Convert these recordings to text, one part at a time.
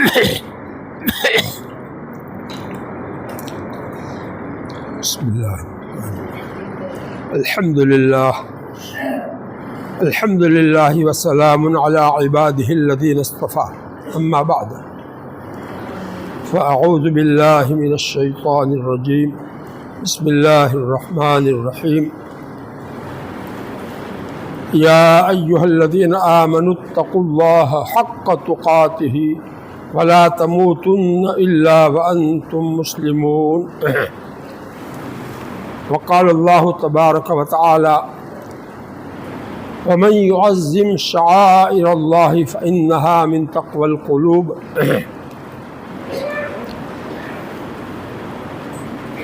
بسم اللہ الحمد للہ وسلام علی عبادہ الذین اصطفیٰ اما بعد فاعوذ باللہ من الشیطان الرجیم بسم اللہ الرحمن الرحیم یا ایہا الذین آمنوا اتقوا اللہ حق تقاتہ ولا تموتن الا وانتم مسلمون وقال اللہ تبارک وتعالی ومن يعظم شعائر اللہ فإنها من تقوى القلوب۔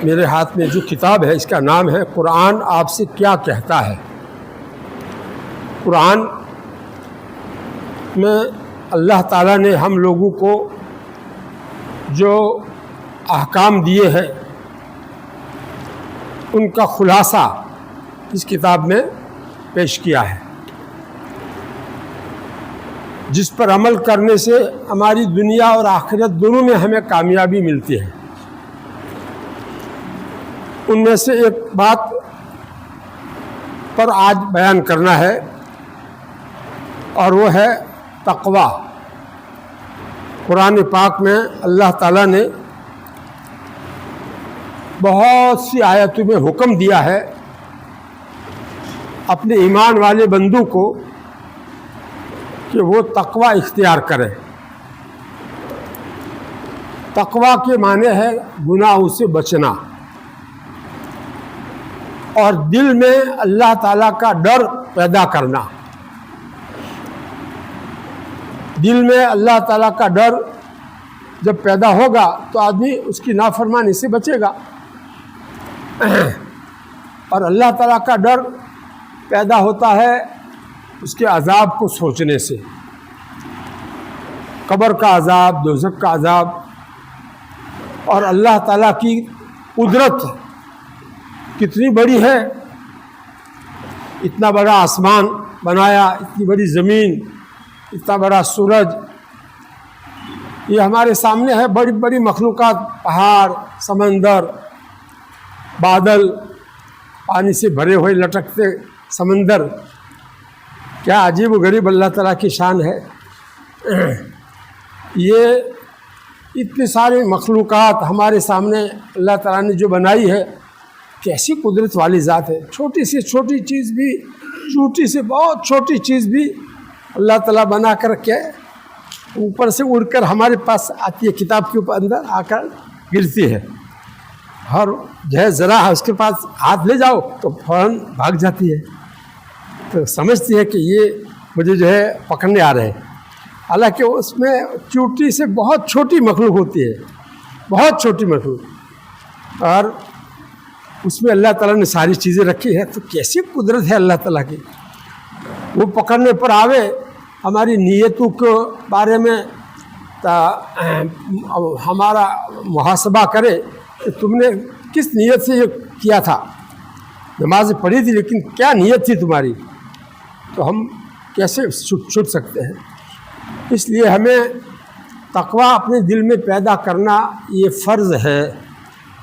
میرے ہاتھ میں جو کتاب ہے اس کا نام ہے قرآن آپ سے کیا کہتا ہے۔ قرآن میں اللہ تعالیٰ نے ہم لوگوں کو جو احکام دیے ہیں ان کا خلاصہ اس کتاب میں پیش کیا ہے، جس پر عمل کرنے سے ہماری دنیا اور آخرت دونوں میں ہمیں کامیابی ملتی ہے۔ ان میں سے ایک بات پر آج بیان کرنا ہے اور وہ ہے تقوی۔ قرآن پاک میں اللہ تعالیٰ نے بہت سی آیتوں میں حکم دیا ہے اپنے ایمان والے بندوں کو کہ وہ تقوی اختیار کرے۔ تقوی کے معنی ہے گناہوں سے بچنا اور دل میں اللہ تعالیٰ کا ڈر پیدا کرنا۔ دل میں اللہ تعالیٰ کا ڈر جب پیدا ہوگا تو آدمی اس کی نافرمانی سے بچے گا، اور اللہ تعالیٰ کا ڈر پیدا ہوتا ہے اس کے عذاب کو سوچنے سے۔ قبر کا عذاب، دوزخ کا عذاب، اور اللہ تعالیٰ کی قدرت کتنی بڑی ہے۔ اتنا بڑا آسمان بنایا، اتنی بڑی زمین، اتنا بڑا سورج، یہ ہمارے سامنے ہے۔ بڑی بڑی مخلوقات، پہاڑ، سمندر، بادل، پانی سے بھرے ہوئے لٹکتے سمندر، کیا عجیب و غریب اللہ تعالیٰ کی شان ہے۔ یہ اتنی ساری مخلوقات ہمارے سامنے اللہ تعالیٰ نے جو بنائی ہے، کیسی قدرت والی ذات ہے۔ چھوٹی سے چھوٹی چیز بھی، چھوٹی سے بہت چھوٹی چیز بھی اللہ تعالیٰ بنا کر کے اوپر سے اڑ کر ہمارے پاس آتی ہے، کتاب کے اوپر اندر آ کر گرتی ہے، اور جو ہے ذرا اس کے پاس ہاتھ لے جاؤ تو فوراً بھاگ جاتی ہے، تو سمجھتی ہے کہ یہ مجھے جو ہے پکڑنے آ رہے ہیں۔ حالانکہ اس میں چوٹی سے بہت چھوٹی مخلوق ہوتی ہے، بہت چھوٹی مخلوق، اور اس میں اللہ تعالیٰ نے ساری چیزیں رکھی ہے۔ تو کیسی قدرت ہے اللہ تعالیٰ کی۔ وہ پکڑنے پر آوے، ہماری نیتوں کے بارے میں ہمارا محاسبہ کرے کہ تم نے کس نیت سے یہ کیا تھا، نماز پڑھی تھی لیکن کیا نیت تھی تمہاری، تو ہم کیسے چھوٹ سکتے ہیں۔ اس لیے ہمیں تقوی اپنے دل میں پیدا کرنا یہ فرض ہے۔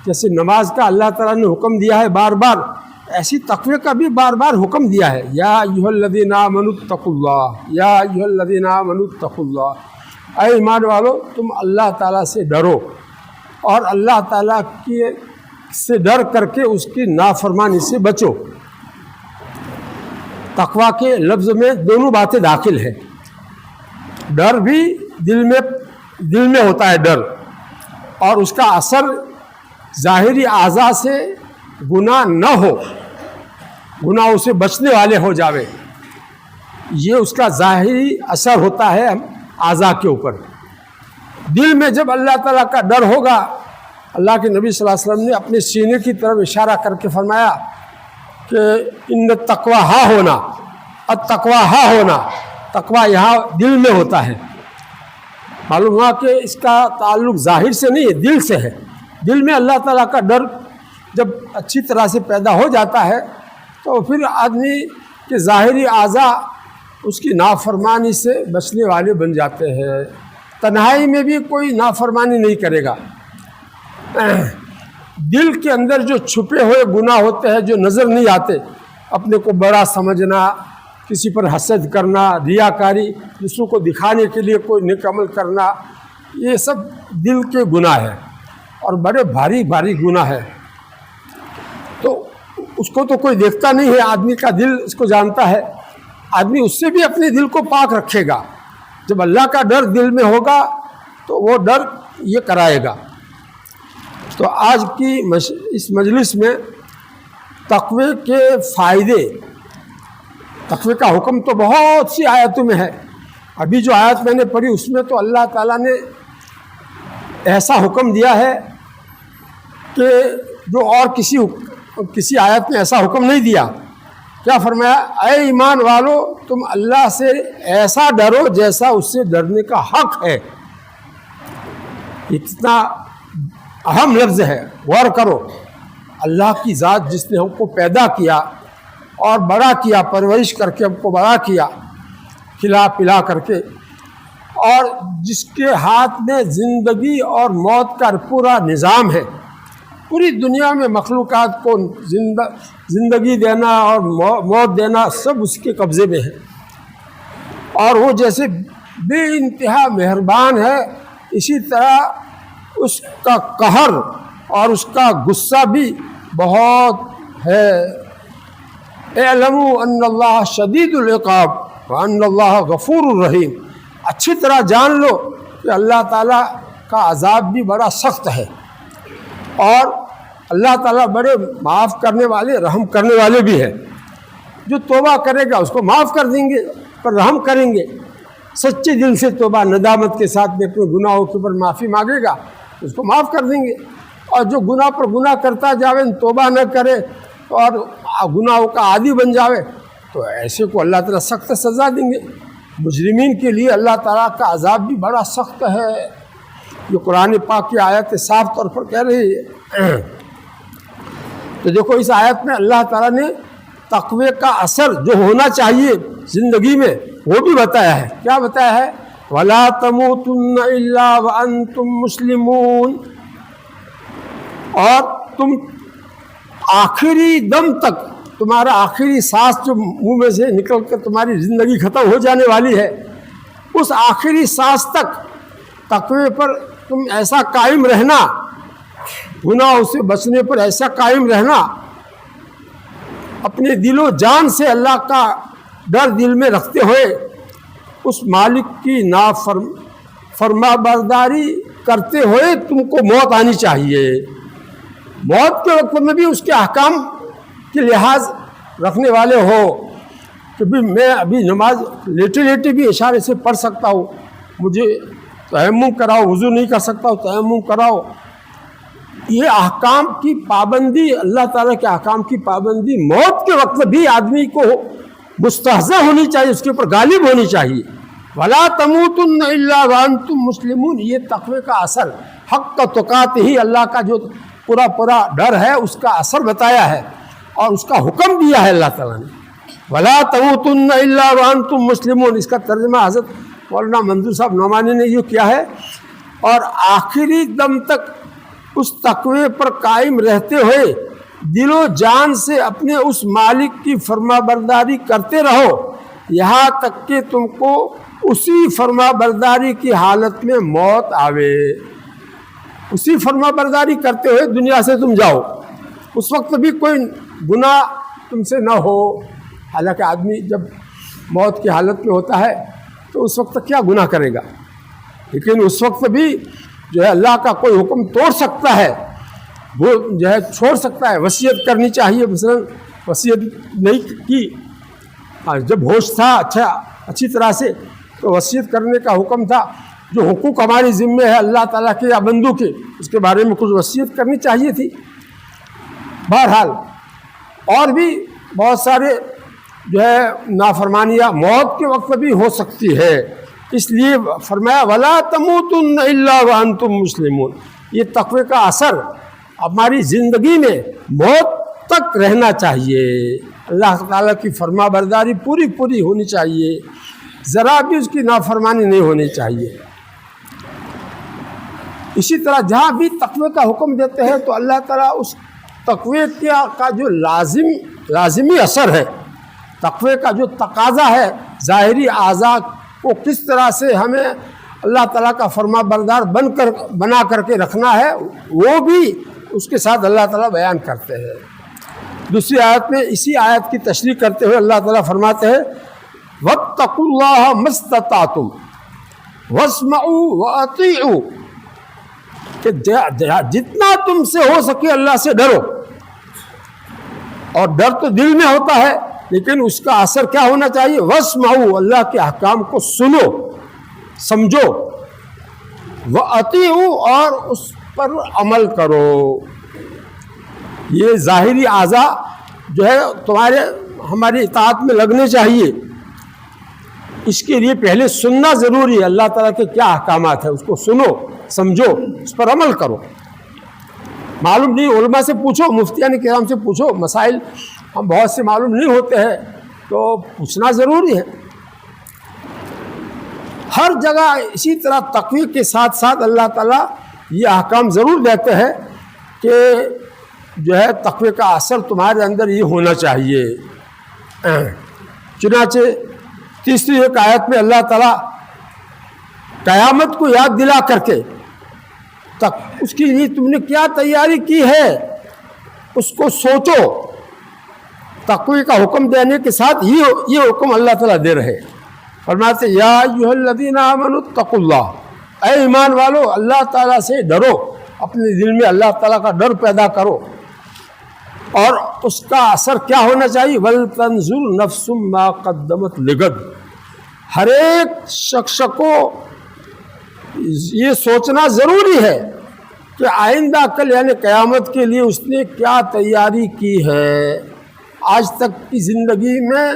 جیسے نماز کا اللہ تعالیٰ نے حکم دیا ہے بار بار، ایسی تقوی کا بھی بار بار حکم دیا ہے۔ یا ایھا الذین آمنوا اتقوا اللہ، یا ایھا الذین آمنوا اتقوا اللہ، اے ایمان والو تم اللہ تعالیٰ سے ڈرو، اور اللہ تعالیٰ کی سے ڈر کر کے اس کی نافرمانی سے بچو۔ تقوی کے لفظ میں دونوں باتیں داخل ہیں۔ ڈر بھی دل میں ہوتا ہے ڈر، اور اس کا اثر ظاہری اعضاء سے گناہ نہ ہو، گناہوں سے بچنے والے ہو جاوے، یہ اس کا ظاہری اثر ہوتا ہے اعضاء کے اوپر۔ دل میں جب اللہ تعالیٰ کا ڈر ہوگا، اللہ کے نبی صلی اللہ علیہ وسلم نے اپنے سینے کی طرف اشارہ کر کے فرمایا کہ ان التقویٰ ہا ہونا، التقویٰ ہا ہونا، تقویٰ یہاں دل میں ہوتا ہے۔ معلوم ہوا کہ اس کا تعلق ظاہر سے نہیں ہے، دل سے ہے۔ دل میں اللہ تعالیٰ کا ڈر جب اچھی طرح سے پیدا ہو جاتا ہے تو پھر آدمی کے ظاہری اعضاء اس کی نافرمانی سے بچنے والے بن جاتے ہیں۔ تنہائی میں بھی کوئی نافرمانی نہیں کرے گا۔ دل کے اندر جو چھپے ہوئے گناہ ہوتے ہیں جو نظر نہیں آتے، اپنے کو بڑا سمجھنا، کسی پر حسد کرنا، ریاکاری، دوسروں کو دکھانے کے لیے کوئی نیک عمل کرنا، یہ سب دل کے گناہ ہیں اور بڑے بھاری بھاری گناہ ہے۔ تو اس کو تو کوئی دیکھتا نہیں ہے، آدمی کا دل اس کو جانتا ہے۔ آدمی اس سے بھی اپنے دل کو پاک رکھے گا۔ جب اللہ کا ڈر دل میں ہوگا تو وہ ڈر یہ کرائے گا۔ تو آج کی اس مجلس میں تقوی کے فائدے، تقوی کا حکم تو بہت سی آیتوں میں ہے۔ ابھی جو آیت میں نے پڑھی اس میں تو اللہ تعالیٰ نے ایسا حکم دیا ہے کہ جو اور کسی آیت میں ایسا حکم نہیں دیا۔ کیا فرمایا؟ اے ایمان والو، تم اللہ سے ایسا ڈرو جیسا اس سے ڈرنے کا حق ہے۔ اتنا اہم لفظ ہے، غور کرو۔ اللہ کی ذات جس نے ہم کو پیدا کیا اور بڑا کیا، پرورش کر کے ہم کو بڑا کیا، کھلا پلا کر کے، اور جس کے ہاتھ میں زندگی اور موت کا پورا نظام ہے، پوری دنیا میں مخلوقات کو زندگی دینا اور موت دینا سب اس کے قبضے میں ہے، اور وہ جیسے بے انتہا مہربان ہے، اسی طرح اس کا قہر اور اس کا غصہ بھی بہت ہے۔ اعلموا ان اللہ شدید العقاب وان اللہ غفور الرحیم۔ اچھی طرح جان لو کہ اللہ تعالیٰ کا عذاب بھی بڑا سخت ہے، اور اللہ تعالیٰ بڑے معاف کرنے والے، رحم کرنے والے بھی ہیں۔ جو توبہ کرے گا اس کو معاف کر دیں گے، پر رحم کریں گے۔ سچے دل سے توبہ ندامت کے ساتھ میں اپنے گناہوں کے اوپر معافی مانگے گا، اس کو معاف کر دیں گے۔ اور جو گناہ پر گناہ کرتا جاوے، توبہ نہ کرے اور گناہوں کا عادی بن جاوے، تو ایسے کو اللہ تعالیٰ سخت سزا دیں گے۔ مجرمین کے لیے اللہ تعالیٰ کا عذاب بھی بڑا سخت ہے، جو قرآن پاک کی آیت صاف طور پر کہہ رہی ہے۔ تو دیکھو اس آیت میں اللہ تعالیٰ نے تقوی کا اثر جو ہونا چاہیے زندگی میں وہ بھی بتایا ہے۔ کیا بتایا ہے؟ وَلَا تَمُوتُنَّ إِلَّا وَأَنْتُمْ مُسْلِمُونَ۔ اور تم آخری دم تک، تمہارا آخری سانس جو منہ میں سے نکل کر تمہاری زندگی ختم ہو جانے والی ہے، اس آخری سانس تک تقوی پر تم ایسا قائم رہنا، گناہوں سے بچنے پر ایسا قائم رہنا، اپنے دل و جان سے اللہ کا ڈر دل میں رکھتے ہوئے اس مالک کی فرما برداری کرتے ہوئے تم کو موت آنی چاہیے۔ موت کے وقت میں بھی اس کے احکام کے لحاظ رکھنے والے ہو کہ بھی میں ابھی نماز لیٹے لیٹے بھی اشارے سے پڑھ سکتا ہوں، مجھے تیمم کراؤ، وضو نہیں کر سکتا ہوں تیمم کراؤ۔ یہ احکام کی پابندی، اللہ تعالیٰ کے احکام کی پابندی موت کے وقت بھی آدمی کو مستحضر ہونی چاہیے، اس کے اوپر غالب ہونی چاہیے۔ وَلَا تَمُوتُنَّ إِلَّا وَأَنْتُمْ مُسْلِمُونَ۔ یہ تقوی کا اثر، حق تقات ہی اللہ کا جو پورا ڈر ہے اس کا اثر بتایا ہے اور اس کا حکم دیا ہے اللہ تعالیٰ نے۔ وَلَا تَمُوتُنَّ إِلَّا وَأَنْتُمْ مُسْلِمُونَ۔ اس کا ترجمہ حضرت مولانا منظور صاحب نعمانی نے یہ کیا ہے، اور آخری دم تک اس تقوی پر قائم رہتے ہوئے دل و جان سے اپنے اس مالک کی فرما برداری کرتے رہو، یہاں تک کہ تم کو اسی فرما برداری کی حالت میں موت آوے۔ اسی فرما برداری کرتے ہوئے دنیا سے تم جاؤ، اس وقت بھی کوئی گناہ تم سے نہ ہو۔ حالانکہ آدمی جب موت کی حالت میں ہوتا ہے تو اس وقت کیا گناہ کرے گا، لیکن اس وقت بھی جو ہے اللہ کا کوئی حکم توڑ سکتا ہے، وہ جو ہے چھوڑ سکتا ہے۔ وصیت کرنی چاہیے، مثلا وصیت نہیں کی، جب ہوش تھا اچھی طرح سے تو وصیت کرنے کا حکم تھا۔ جو حقوق ہماری ذمہ ہے اللہ تعالیٰ کے یا بندوں کے، اس کے بارے میں کچھ وصیت کرنی چاہیے تھی۔ بہرحال اور بھی بہت سارے جو ہے نافرمانیاں موت کے وقت بھی ہو سکتی ہے، اس لیے فرمایا وَلَا تَمُوتُنَّ إِلَّا وَأَنْتُمْ مُسْلِمُونَ۔ یہ تقوی کا اثر ہماری زندگی میں موت تک رہنا چاہیے، اللہ تعالیٰ کی فرما برداری پوری ہونی چاہیے، ذرا بھی اس کی نافرمانی نہیں ہونی چاہیے۔ اسی طرح جہاں بھی تقوی کا حکم دیتے ہیں تو اللہ تعالیٰ اس تقوی کا جو لازمی اثر ہے، تقوی کا جو تقاضا ہے، ظاہری اعضاء کو کس طرح سے ہمیں اللہ تعالیٰ کا فرما بردار بنا کر کے رکھنا ہے، وہ بھی اس کے ساتھ اللہ تعالیٰ بیان کرتے ہیں۔ دوسری آیت میں اسی آیت کی تشریح کرتے ہوئے اللہ تعالیٰ فرماتے ہیں وَاتَّقُوا اللَّهَ مَا اسْتَطَعْتُمْ وَاسْمَعُوا وَأَطِيعُوا، کہ جتنا تم سے ہو سکے اللہ سے ڈرو، اور ڈر تو دل میں ہوتا ہے لیکن اس کا اثر کیا ہونا چاہیے؟ وَاسْمَعُوا، اللہ کے احکام کو سنو سمجھو، وَأَطِيعُوا، اور اس پر عمل کرو۔ یہ ظاہری اعضاء جو ہے ہماری اطاعت میں لگنے چاہیے، اس کے لیے پہلے سننا ضروری ہے۔ اللہ تعالیٰ کے کیا احکامات ہیں اس کو سنو سمجھو، اس پر عمل کرو۔ معلوم نہیں علماء سے پوچھو، مفتیان کرام سے پوچھو، مسائل ہم بہت سے معلوم نہیں ہوتے ہیں تو پوچھنا ضروری ہے۔ ہر جگہ اسی طرح تقوی کے ساتھ ساتھ اللہ تعالیٰ یہ احکام ضرور دیتے ہیں کہ جو ہے تقوی کا اثر تمہارے اندر یہ ہونا چاہیے۔ چنانچہ تیسری ایک آیت میں اللہ تعالیٰ قیامت کو یاد دلا کر کے اس کے لیے تم نے کیا تیاری کی ہے اس کو سوچو۔ تقوی کا حکم دینے کے ساتھ یہ حکم اللہ تعالیٰ دے رہے، فرماتے یا ایھا الذین آمنوا اتقوا اللہ، اے ایمان والو اللہ تعالیٰ سے ڈرو، اپنے دل میں اللہ تعالیٰ کا ڈر پیدا کرو، اور اس کا اثر کیا ہونا چاہیے؟ وَلْتَنْظُرْ نَفْسٌ مَا قَدَّمَتْ لِغَدٍ، ہر ایک شخص کو یہ سوچنا ضروری ہے کہ آئندہ کل یعنی قیامت کے لیے اس نے کیا تیاری کی ہے۔ آج تک کی زندگی میں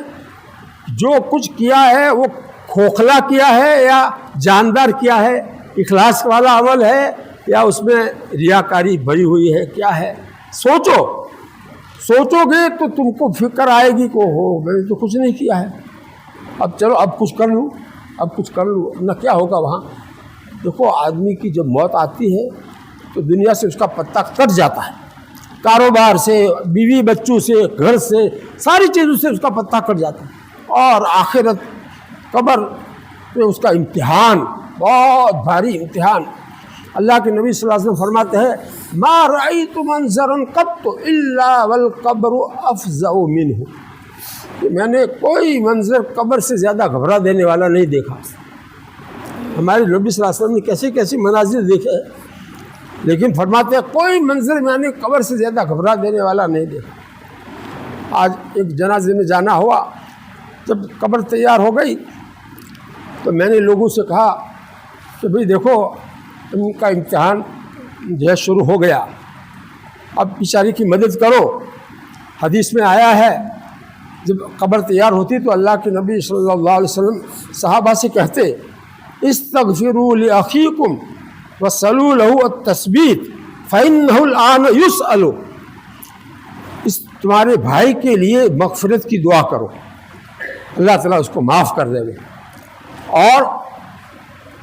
جو کچھ کیا ہے وہ کھوکھلا کیا ہے یا جاندار کیا ہے، اخلاص والا عمل ہے یا اس میں ریاکاری بھری ہوئی ہے، کیا ہے؟ سوچو گے تو تم کو فکر آئے گی کہ ہو میں نے تو کچھ نہیں کیا ہے، اب چلو اب کچھ کر لوں، نہ کیا ہوگا وہاں۔ دیکھو آدمی کی جب موت آتی ہے تو دنیا سے اس کا پتہ کٹ جاتا ہے، کاروبار سے، بیوی بچوں سے، گھر سے، ساری چیزوں سے اس کا پتہ کٹ جاتا ہے، اور آخرت قبر پہ اس کا امتحان، بہت بھاری امتحان۔ اللہ کے نبی صلی اللہ علیہ وسلم فرماتے ہیں ما رأیت منظرا قط الا والقبر افزع منہ، کہ میں نے کوئی منظر قبر سے زیادہ گھبرا دینے والا نہیں دیکھا۔ ہمارے نبی صلی اللہ علیہ وسلم نے کیسے کیسے مناظر دیکھے ہیں، لیکن فرماتے ہیں کوئی منظر میں نے قبر سے زیادہ گھبرا دینے والا نہیں دیکھا۔ آج ایک جنازے میں جانا ہوا، جب قبر تیار ہو گئی تو میں نے لوگوں سے کہا کہ بھئی دیکھو ان کا امتحان جو ہے شروع ہو گیا، اب بیچاری کی مدد کرو۔ حدیث میں آیا ہے جب قبر تیار ہوتی تو اللہ کے نبی صلی اللہ علیہ وسلم صحابہ سے کہتے استغفروا لأخیکم وصلوا له التثبیت فإنه الآن يسأل، اس تمہارے بھائی کے لیے مغفرت کی دعا کرو، اللہ تعالیٰ اس کو معاف کر دے گا، اور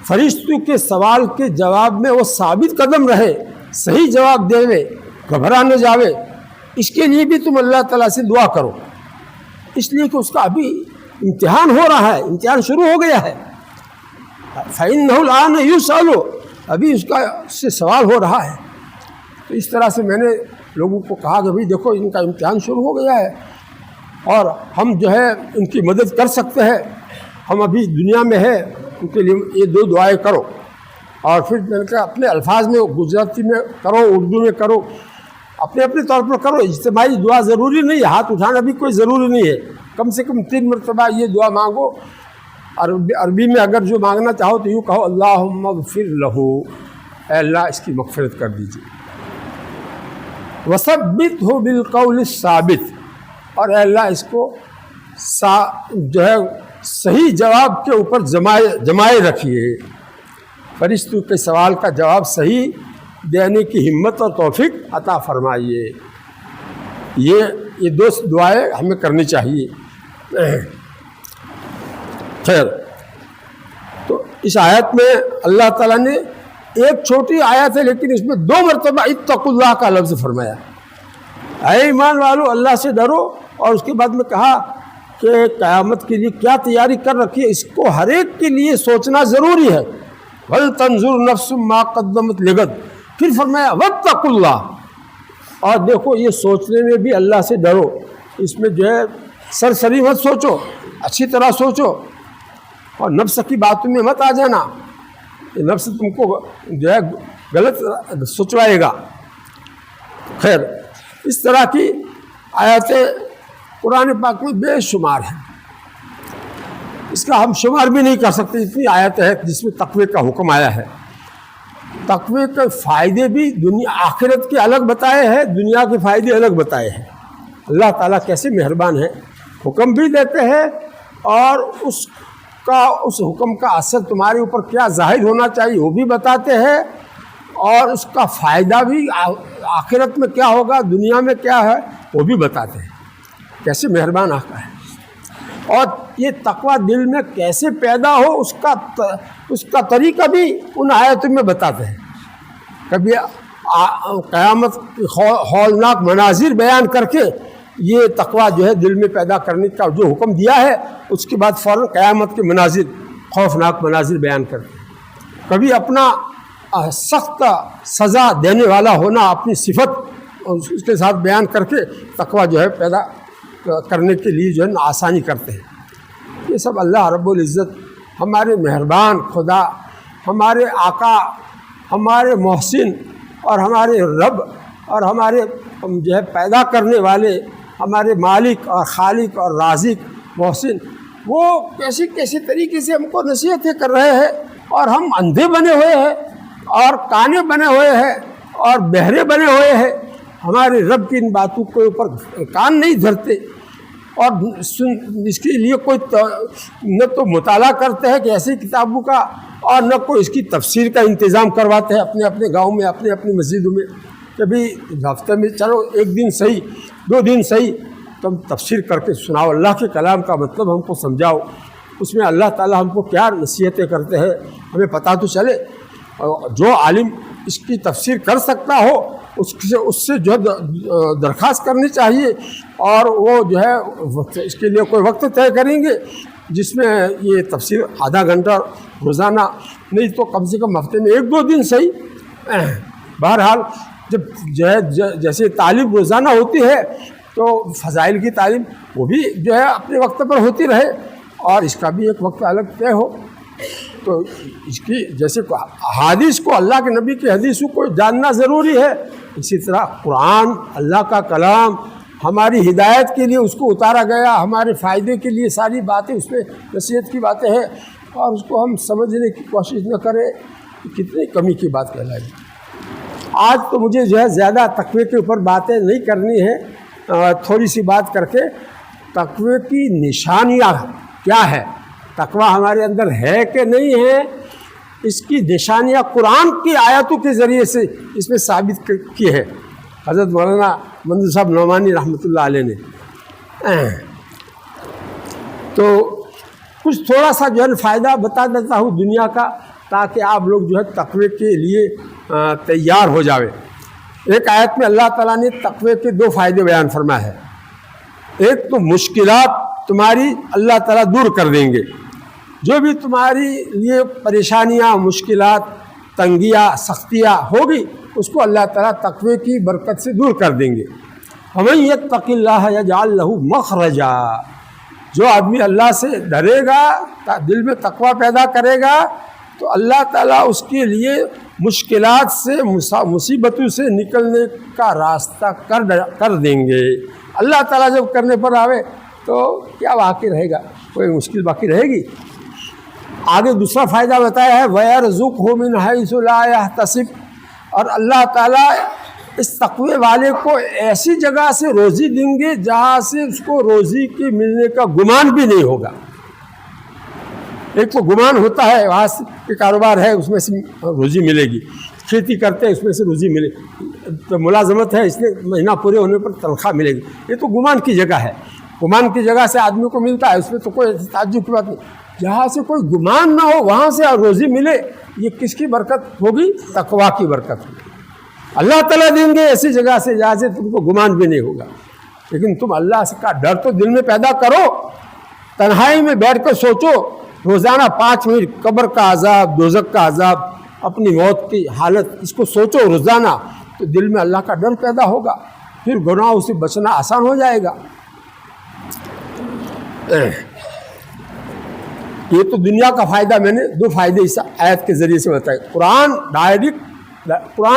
فرشتوں کے سوال کے جواب میں وہ ثابت قدم رہے، صحیح جواب دے، گھبرا نہ جاوے، اس کے لیے بھی تم اللہ تعالیٰ سے دعا کرو، اس لیے کہ اس کا ابھی امتحان ہو رہا ہے، امتحان شروع ہو گیا ہے۔ فَإِنَّهُ الْآنَ يُسْأَلُ، ابھی اس سے سوال ہو رہا ہے۔ تو اس طرح سے میں نے لوگوں کو کہا کہ بھئی دیکھو ان کا امتحان شروع ہو گیا ہے اور ہم جو ہے ان کی مدد کر سکتے ہیں، ہم ابھی دنیا میں ہیں، ان کے لیے یہ دو دعائیں کرو۔ اور پھر میں نے کہا اپنے الفاظ میں، گجراتی میں کرو، اردو میں کرو، اپنے اپنے طور پر کرو، اجتماعی دعا ضروری نہیں ہے، ہاتھ اٹھانا بھی کوئی ضروری نہیں ہے، کم سے کم 3 مرتبہ یہ دعا مانگو۔ عربی میں اگر جو مانگنا چاہو تو یوں کہو اللہم اغفر لہ، اے اللہ اس کی مغفرت کر دیجیے، وثبتہ بالقول الثابت، اور اے اللہ اس کو جو ہے صحیح جواب کے اوپر جمائے رکھیے، فرشتوں کے سوال کا جواب صحیح دینے کی ہمت اور توفیق عطا فرمائیے۔ یہ 2 دعائیں ہمیں کرنی چاہیے۔ خیر، تو اس آیت میں اللہ تعالیٰ نے ایک چھوٹی آیت ہے لیکن اس میں 2 مرتبہ اتقوا اللہ کا لفظ فرمایا. اے ایمان والو اللہ سے ڈرو، اور اس کے بعد میں کہا کہ قیامت کے لیے کیا تیاری کر رکھی ہے، اس کو ہر ایک کے لیے سوچنا ضروری ہے. وَلْتَنْظُرْ نَفْسٌ مَا قَدَّمَتْ لِغَدٍ، پھر فرمایا وَاتَّقُوا اللَّهَ، اور دیکھو یہ سوچنے میں بھی اللہ سے ڈرو. اس میں جو ہے سرسری مت سوچو، اچھی طرح سوچو، اور نفس کی باتوں میں مت آ جانا. یہ نفس تم کو جو ہے غلط سوچوائے گا. خیر، اس طرح کی آیاتیں قرآن پاک میں بے شمار ہیں، اس کا ہم شمار بھی نہیں کر سکتے. اتنی آیتیں ہیں جس میں تقوی کا حکم آیا ہے. تقوی کے فائدے بھی دنیا آخرت کے الگ بتائے ہیں، دنیا کے فائدے الگ بتائے ہیں. اللہ تعالیٰ کیسے مہربان ہے، حکم بھی دیتے ہیں اور اس حکم کا اثر تمہارے اوپر کیا ظاہر ہونا چاہیے وہ بھی بتاتے ہیں، اور اس کا فائدہ بھی آخرت میں کیا ہوگا، دنیا میں کیا ہے وہ بھی بتاتے ہیں. کیسے مہربان آقا ہے. اور یہ تقوی دل میں کیسے پیدا ہو اس کا طریقہ بھی ان آیتوں میں بتاتے ہیں. کبھی قیامت کی ہولناک مناظر بیان کر کے یہ تقوی جو ہے دل میں پیدا کرنے کا جو حکم دیا ہے، اس کے بعد فوراً قیامت کے مناظر، خوفناک مناظر بیان کرتے ہیں. کبھی اپنا سخت سزا دینے والا ہونا، اپنی صفت اس کے ساتھ بیان کر کے تقوی جو ہے پیدا کرنے کے لیے جو ہے آسانی کرتے ہیں. یہ سب اللہ رب العزت ہمارے مہربان خدا، ہمارے آقا، ہمارے محسن اور ہمارے رب اور ہمارے جو ہے پیدا کرنے والے، ہمارے مالک اور خالق اور رازق محسن، وہ کیسے طریقے سے ہم کو نصیحتیں کر رہے ہیں، اور ہم اندھے بنے ہوئے ہیں اور کانے بنے ہوئے ہیں اور بہرے بنے ہوئے ہیں. ہمارے رب کی ان باتوں کے اوپر کان نہیں دھرتے، اور اس کے لیے کوئی نہ تو مطالعہ کرتے ہیں کہ ایسی کتابوں کا، اور نہ کوئی اس کی تفسیر کا انتظام کرواتے ہیں اپنے اپنے گاؤں میں، اپنے اپنی مسجدوں میں. کبھی ہفتے میں چلو 1 دن صحیح، 2 دن صحیح، تم تفسیر کر کے سناؤ، اللہ کے کلام کا مطلب ہم کو سمجھاؤ، اس میں اللہ تعالیٰ ہم کو کیا نصیحتیں کرتے ہیں ہمیں پتہ تو چلے. جو عالم اس کی تفسیر کر سکتا ہو اس سے جو ہے درخواست کرنی چاہیے، اور وہ جو ہے اس کے لیے کوئی وقت طے کریں گے جس میں یہ تفسیر آدھا گھنٹہ روزانہ، نہیں تو کم سے کم ہفتے میں 1-2 دن صحیح. بہرحال جب جو ہے جیسے تعلیم روزانہ ہوتی ہے تو فضائل کی تعلیم وہ بھی جو ہے اپنے وقت پر ہوتی رہے، اور اس کا بھی ایک وقت الگ طے ہو. تو اس کی جیسے حدیث کو، اللہ کے نبی کی حدیثوں کو جاننا ضروری ہے، اسی طرح قرآن اللہ کا کلام ہماری ہدایت کے لیے اس کو اتارا گیا، ہمارے فائدے کے لیے ساری باتیں اس میں نصیحت کی باتیں ہیں، اور اس کو ہم سمجھنے کی کوشش نہ کریں کہ کتنی کمی کی بات کہلائے گی. آج تو مجھے جو ہے زیادہ تقوی کے اوپر باتیں نہیں کرنی ہے، تھوڑی سی بات کر کے تقوی کی نشانیاں کیا ہے، تقوی ہمارے اندر ہے کہ نہیں ہے، اس کی نشانیاں قرآن کی آیاتوں کے ذریعے سے اس میں ثابت کی ہے. حضرت مولانا منظور صاحب نعمانی رحمۃ اللہ علیہ نے. تو کچھ تھوڑا سا جو ہے فائدہ بتا دیتا ہوں دنیا کا، تاکہ آپ لوگ جو ہے تقوی کے لیے تیار ہو جاوے. ایک آیت میں اللہ تعالیٰ نے تقوی کے 2 فائدے بیان فرمائے ہیں. ایک تو مشکلات تمہاری اللہ تعالیٰ دور کر دیں گے، جو بھی تمہاری لیے پریشانیاں، مشکلات، تنگیاں، سختیاں ہوگی اس کو اللہ تعالیٰ تقوی کی برکت سے دور کر دیں گے. وَمَن يَتَّقِ اللَّهَ يَجْعَلْ لَهُ مَخْرَجًا، جو آدمی اللہ سے ڈرے گا، دل میں تقوی پیدا کرے گا، تو اللہ تعالیٰ اس کے لیے مشکلات سے، مصیبتوں سے نکلنے کا راستہ کر دیں گے. اللہ تعالیٰ جب کرنے پر آوے تو کیا باقی رہے گا، کوئی مشکل باقی رہے گی. آگے دوسرا فائدہ بتایا ہے وَيَرْزُقْهُ مِنْ حَيْثُ لَا يَحْتَسِبُ، اور اللہ تعالیٰ اس تقوی والے کو ایسی جگہ سے روزی دیں گے جہاں سے اس کو روزی کے ملنے کا گمان بھی نہیں ہوگا. ایک تو گمان ہوتا ہے وہاں سے کاروبار ہے اس میں سے روزی ملے گی، کھیتی کرتے ہیں اس میں سے روزی ملے تو ملازمت ہے اس میں مہینہ پورے ہونے پر تنخواہ ملے گی، یہ تو گمان کی جگہ ہے. گمان کی جگہ سے آدمی کو ملتا ہے، اس میں تو کوئی تعجب کی بات نہیں. جہاں سے کوئی گمان نہ ہو وہاں سے روزی ملے، یہ کس کی برکت ہوگی؟ تقویٰ کی برکت ہوگی۔ اللہ تعالیٰ دیں گے ایسی جگہ سے جہاں سے تم کو گمان بھی نہیں ہوگا، لیکن تم اللہ کا ڈر تو دل میں پیدا کرو، تنہائی میں بیٹھ کر سوچو روزانہ 5 منٹ قبر کا عذاب، دوزخ کا عذاب، اپنی موت کی حالت، اس کو سوچو روزانہ، تو دل میں اللہ کا ڈر پیدا ہوگا، پھر گناہوں سے بچنا آسان ہو جائے گا۔ یہ تو دنیا کا فائدہ میں نے 2 فائدے اس آیت کے ذریعے سے بتائے۔ قرآن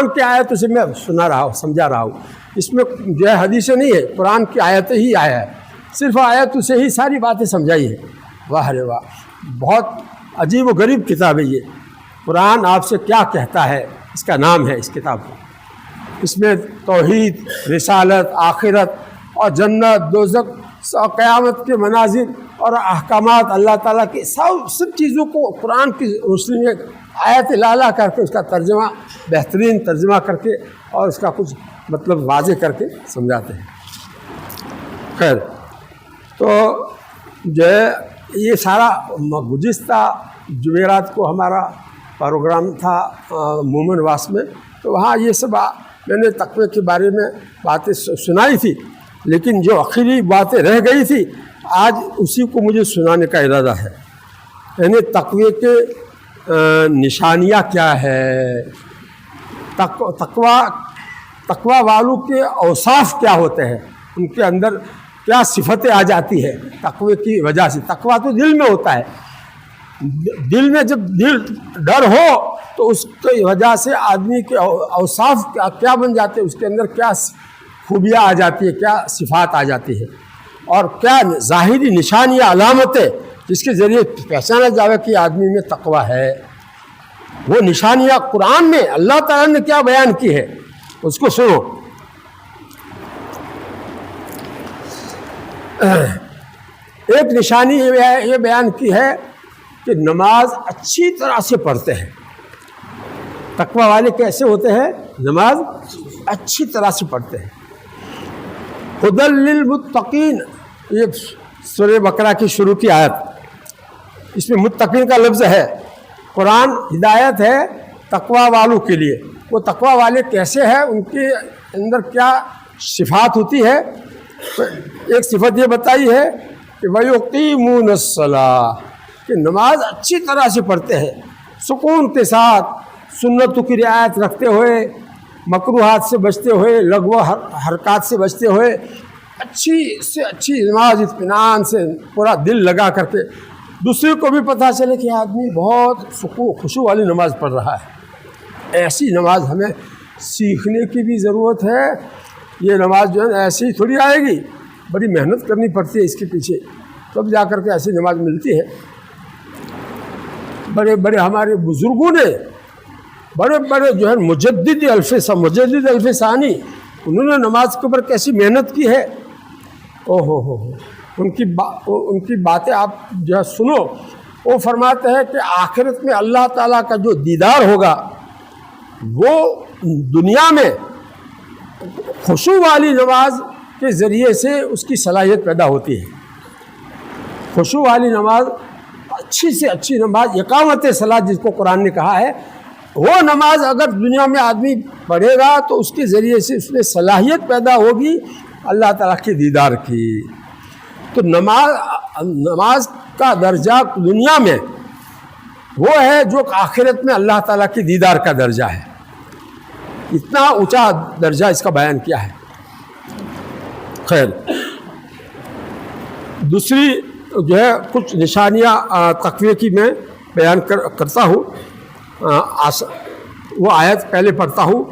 کی آیتوں سے میں سنا رہا ہوں، سمجھا رہا ہوں، اس میں جو ہے حدیثیں نہیں ہے، قرآن کی آیتیں ہی آیا ہے، صرف آیتوں سے ہی ساری باتیں سمجھائی ہیں۔ واہ رے واہ، بہت عجیب و غریب کتاب ہے یہ۔ قرآن آپ سے کیا کہتا ہے، اس کا نام ہے اس کتاب کو۔ اس میں توحید، رسالت، آخرت اور جنت، دوزخ، قیامت کے مناظر اور احکامات، اللہ تعالیٰ کی سب چیزوں کو قرآن کی روشنی میں آیت لالا کر کے اس کا ترجمہ، بہترین ترجمہ کر کے اور اس کا کچھ مطلب واضح کر کے سمجھاتے ہیں۔ خیر، تو جو ہے یہ سارا گزشتہ جمعرات کو ہمارا پروگرام تھا مومن واس میں، تو وہاں یہ سب میں نے تقوی کے بارے میں باتیں سنائی تھی، لیکن جو آخری باتیں رہ گئی تھی آج اسی کو مجھے سنانے کا ارادہ ہے۔ یعنی تقوی کے نشانیاں کیا ہے، تقوی والوں کے اوصاف کیا ہوتے ہیں، ان کے اندر کیا صفتیں آ جاتی ہے تقوی کی وجہ سے۔ تقوی تو دل میں ہوتا ہے، دل میں جب دل ڈر ہو تو اس کی وجہ سے آدمی کے اوصاف کیا بن جاتے ہیں، اس کے اندر کیا خوبیاں آ جاتی ہے، کیا صفات آ جاتی ہے، اور کیا ظاہری نشانیاں، علامتیں جس کے ذریعے پہچانا جاوے کہ آدمی میں تقوی ہے۔ وہ نشانیاں قرآن میں اللہ تعالیٰ نے کیا بیان کی ہے، اس کو سنو۔ ایک نشانی یہ بیان کی ہے کہ نماز اچھی طرح سے پڑھتے ہیں۔ تقوی والے کیسے ہوتے ہیں؟ نماز اچھی طرح سے پڑھتے ہیں۔ ہدی للمتقین، یہ سورہ بقرہ کی شروع کی آیت، اس میں متقین کا لفظ ہے۔ قرآن ہدایت ہے تقوی والوں کے لیے۔ وہ تقوی والے کیسے ہیں، ان کے اندر کیا صفات ہوتی ہے؟ ایک صفت یہ بتائی ہے کہ وَيُقِيمُونَ الصَّلَاةَ، کہ نماز اچھی طرح سے پڑھتے ہیں، سکون کے ساتھ، سنتوں کی رعایت رکھتے ہوئے، مکروہات سے بچتے ہوئے، لغو حرکات سے بچتے ہوئے، اچھی سے اچھی نماز اطمینان سے پورا دل لگا کر کے، دوسرے کو بھی پتہ چلے کہ آدمی بہت خشوع والی نماز پڑھ رہا ہے۔ ایسی نماز ہمیں سیکھنے کی بھی ضرورت ہے۔ یہ نماز جو ہے ایسی ہی تھوڑی آئے گی، بڑی محنت کرنی پڑتی ہے اس کے پیچھے، تب جا کر کے ایسی نماز ملتی ہے۔ بڑے بڑے ہمارے بزرگوں نے، بڑے بڑے جو ہے مجدد الف ثانی، انہوں نے نماز کے اوپر کیسی محنت کی ہے۔ ہو ان کی باتیں آپ جو ہے سنو۔ وہ فرماتے ہیں کہ آخرت میں اللہ تعالیٰ کا جو دیدار ہوگا وہ دنیا میں خشوع والی نماز کے ذریعے سے اس کی صلاحیت پیدا ہوتی ہے۔ خشوع والی نماز، اچھی سے اچھی نماز، اقامت صلاۃ جس کو قرآن نے کہا ہے، وہ نماز اگر دنیا میں آدمی پڑھے گا تو اس کے ذریعے سے اس میں صلاحیت پیدا ہوگی اللہ تعالیٰ کے دیدار کی۔ تو نماز کا درجہ دنیا میں وہ ہے جو آخرت میں اللہ تعالیٰ کے دیدار کا درجہ ہے۔ اتنا اونچا درجہ اس کا بیان کیا ہے۔ خیر، دوسری جو ہے کچھ نشانیاں تقوی کی میں بیان کرتا ہوں۔ وہ آیت پہلے پڑھتا ہوں۔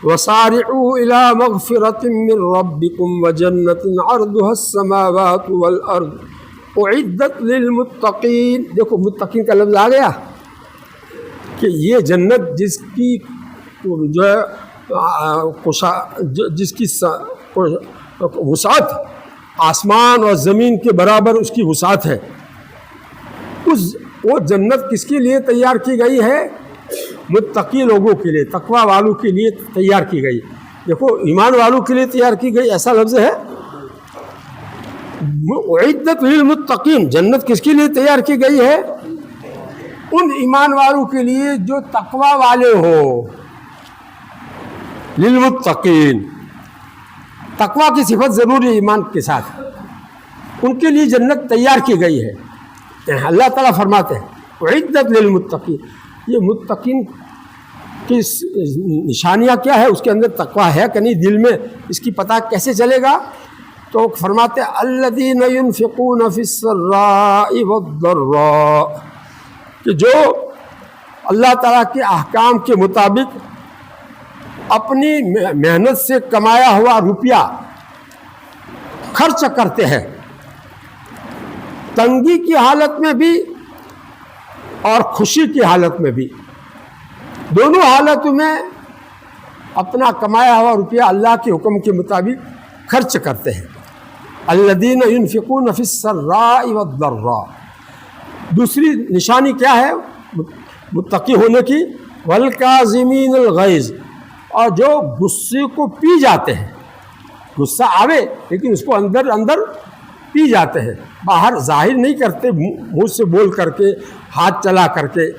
وَسَارِعُوا إِلَىٰ مَغْفِرَةٍ مِّن رَّبِّكُمْ وَجَنَّةٍ عَرْضُهَا السَّمَاوَاتُ وَالْأَرْضُ أُعِدَّتْ لِلْمُتَّقِينَ۔ دیکھو متقین کا لفظ آ گیا کہ یہ جنت جس کی جو ہے جس کی وسعت آسمان اور زمین کے برابر اس کی وسعت ہے، وہ جنت کس کے لیے تیار کی گئی ہے؟ متقی لوگوں کے لیے، تقوی والوں کے لیے تیار کی گئی۔ دیکھو ایمان والوں کے لیے تیار کی گئی ایسا لفظ ہے، اعدت للمتقین، جنت کس کے لیے تیار کی گئی ہے؟ ان ایمان والوں کے لیے جو تقوی والے ہو. للمتقین، تقوی کی صفت ضروری ہے ایمان کے ساتھ، ان کے لیے جنت تیار کی گئی ہے. اللہ تعالیٰ فرماتے ہیں اعدت للمتقین. یہ متقین کی نشانیاں کیا ہے؟ اس کے اندر تقوی ہے کہ نہیں دل میں، اس کی پتہ کیسے چلے گا؟ تو فرماتے ہیں الذین ينفقون فی السراء والضراء، کہ جو اللہ تعالیٰ کے احکام کے مطابق اپنی محنت سے کمایا ہوا روپیہ خرچ کرتے ہیں، تنگی کی حالت میں بھی اور خوشی کی حالت میں بھی، دونوں حالتوں میں اپنا کمایا ہوا روپیہ اللہ کے حکم کے مطابق خرچ کرتے ہیں. الذین ينفقون فی السراء والضراء. دوسری نشانی کیا ہے متقی ہونے کی؟ والکاظمین الغیظ، اور جو غصے کو پی جاتے ہیں. غصہ آوے لیکن اس کو اندر اندر پی جاتے ہیں، باہر ظاہر نہیں کرتے، منہ سے بول کر کے، ہاتھ چلا کر کے.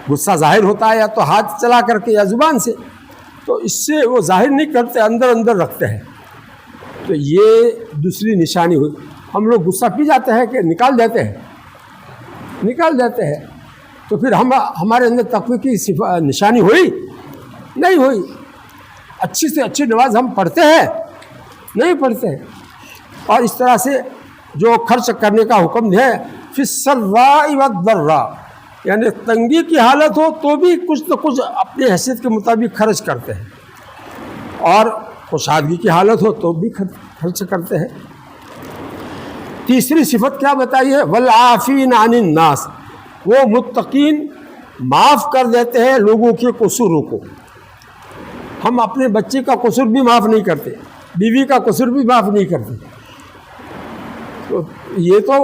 غصہ ظاہر ہوتا ہے یا تو ہاتھ چلا کر کے یا زبان سے، تو اس سے وہ ظاہر نہیں کرتے، اندر اندر رکھتے ہیں. تو یہ دوسری نشانی ہوئی. ہم لوگ غصہ پی جاتے ہیں کہ نکال دیتے ہیں، تو پھر ہمارے اندر تقوی کی نشانی ہوئی؟ نہیں ہوئی. اچھی سے اچھی نماز ہم پڑھتے ہیں؟ نہیں پڑھتے ہیں. اور اس طرح سے جو خرچ کرنے کا حکم ہے فی السراء والضراء، یعنی تنگی کی حالت ہو تو بھی کچھ نہ کچھ اپنی حیثیت کے مطابق خرچ کرتے ہیں، اور خوشحالگی کی حالت ہو تو بھی خرچ کرتے ہیں. تیسری صفت کیا بتائی ہے؟ والعافین عن الناس، وہ متقین معاف کر دیتے ہیں لوگوں کے قصوروں کو. ہم اپنے بچے کا قصور بھی معاف نہیں کرتے، بیوی کا قصور بھی معاف نہیں کرتے، تو یہ تو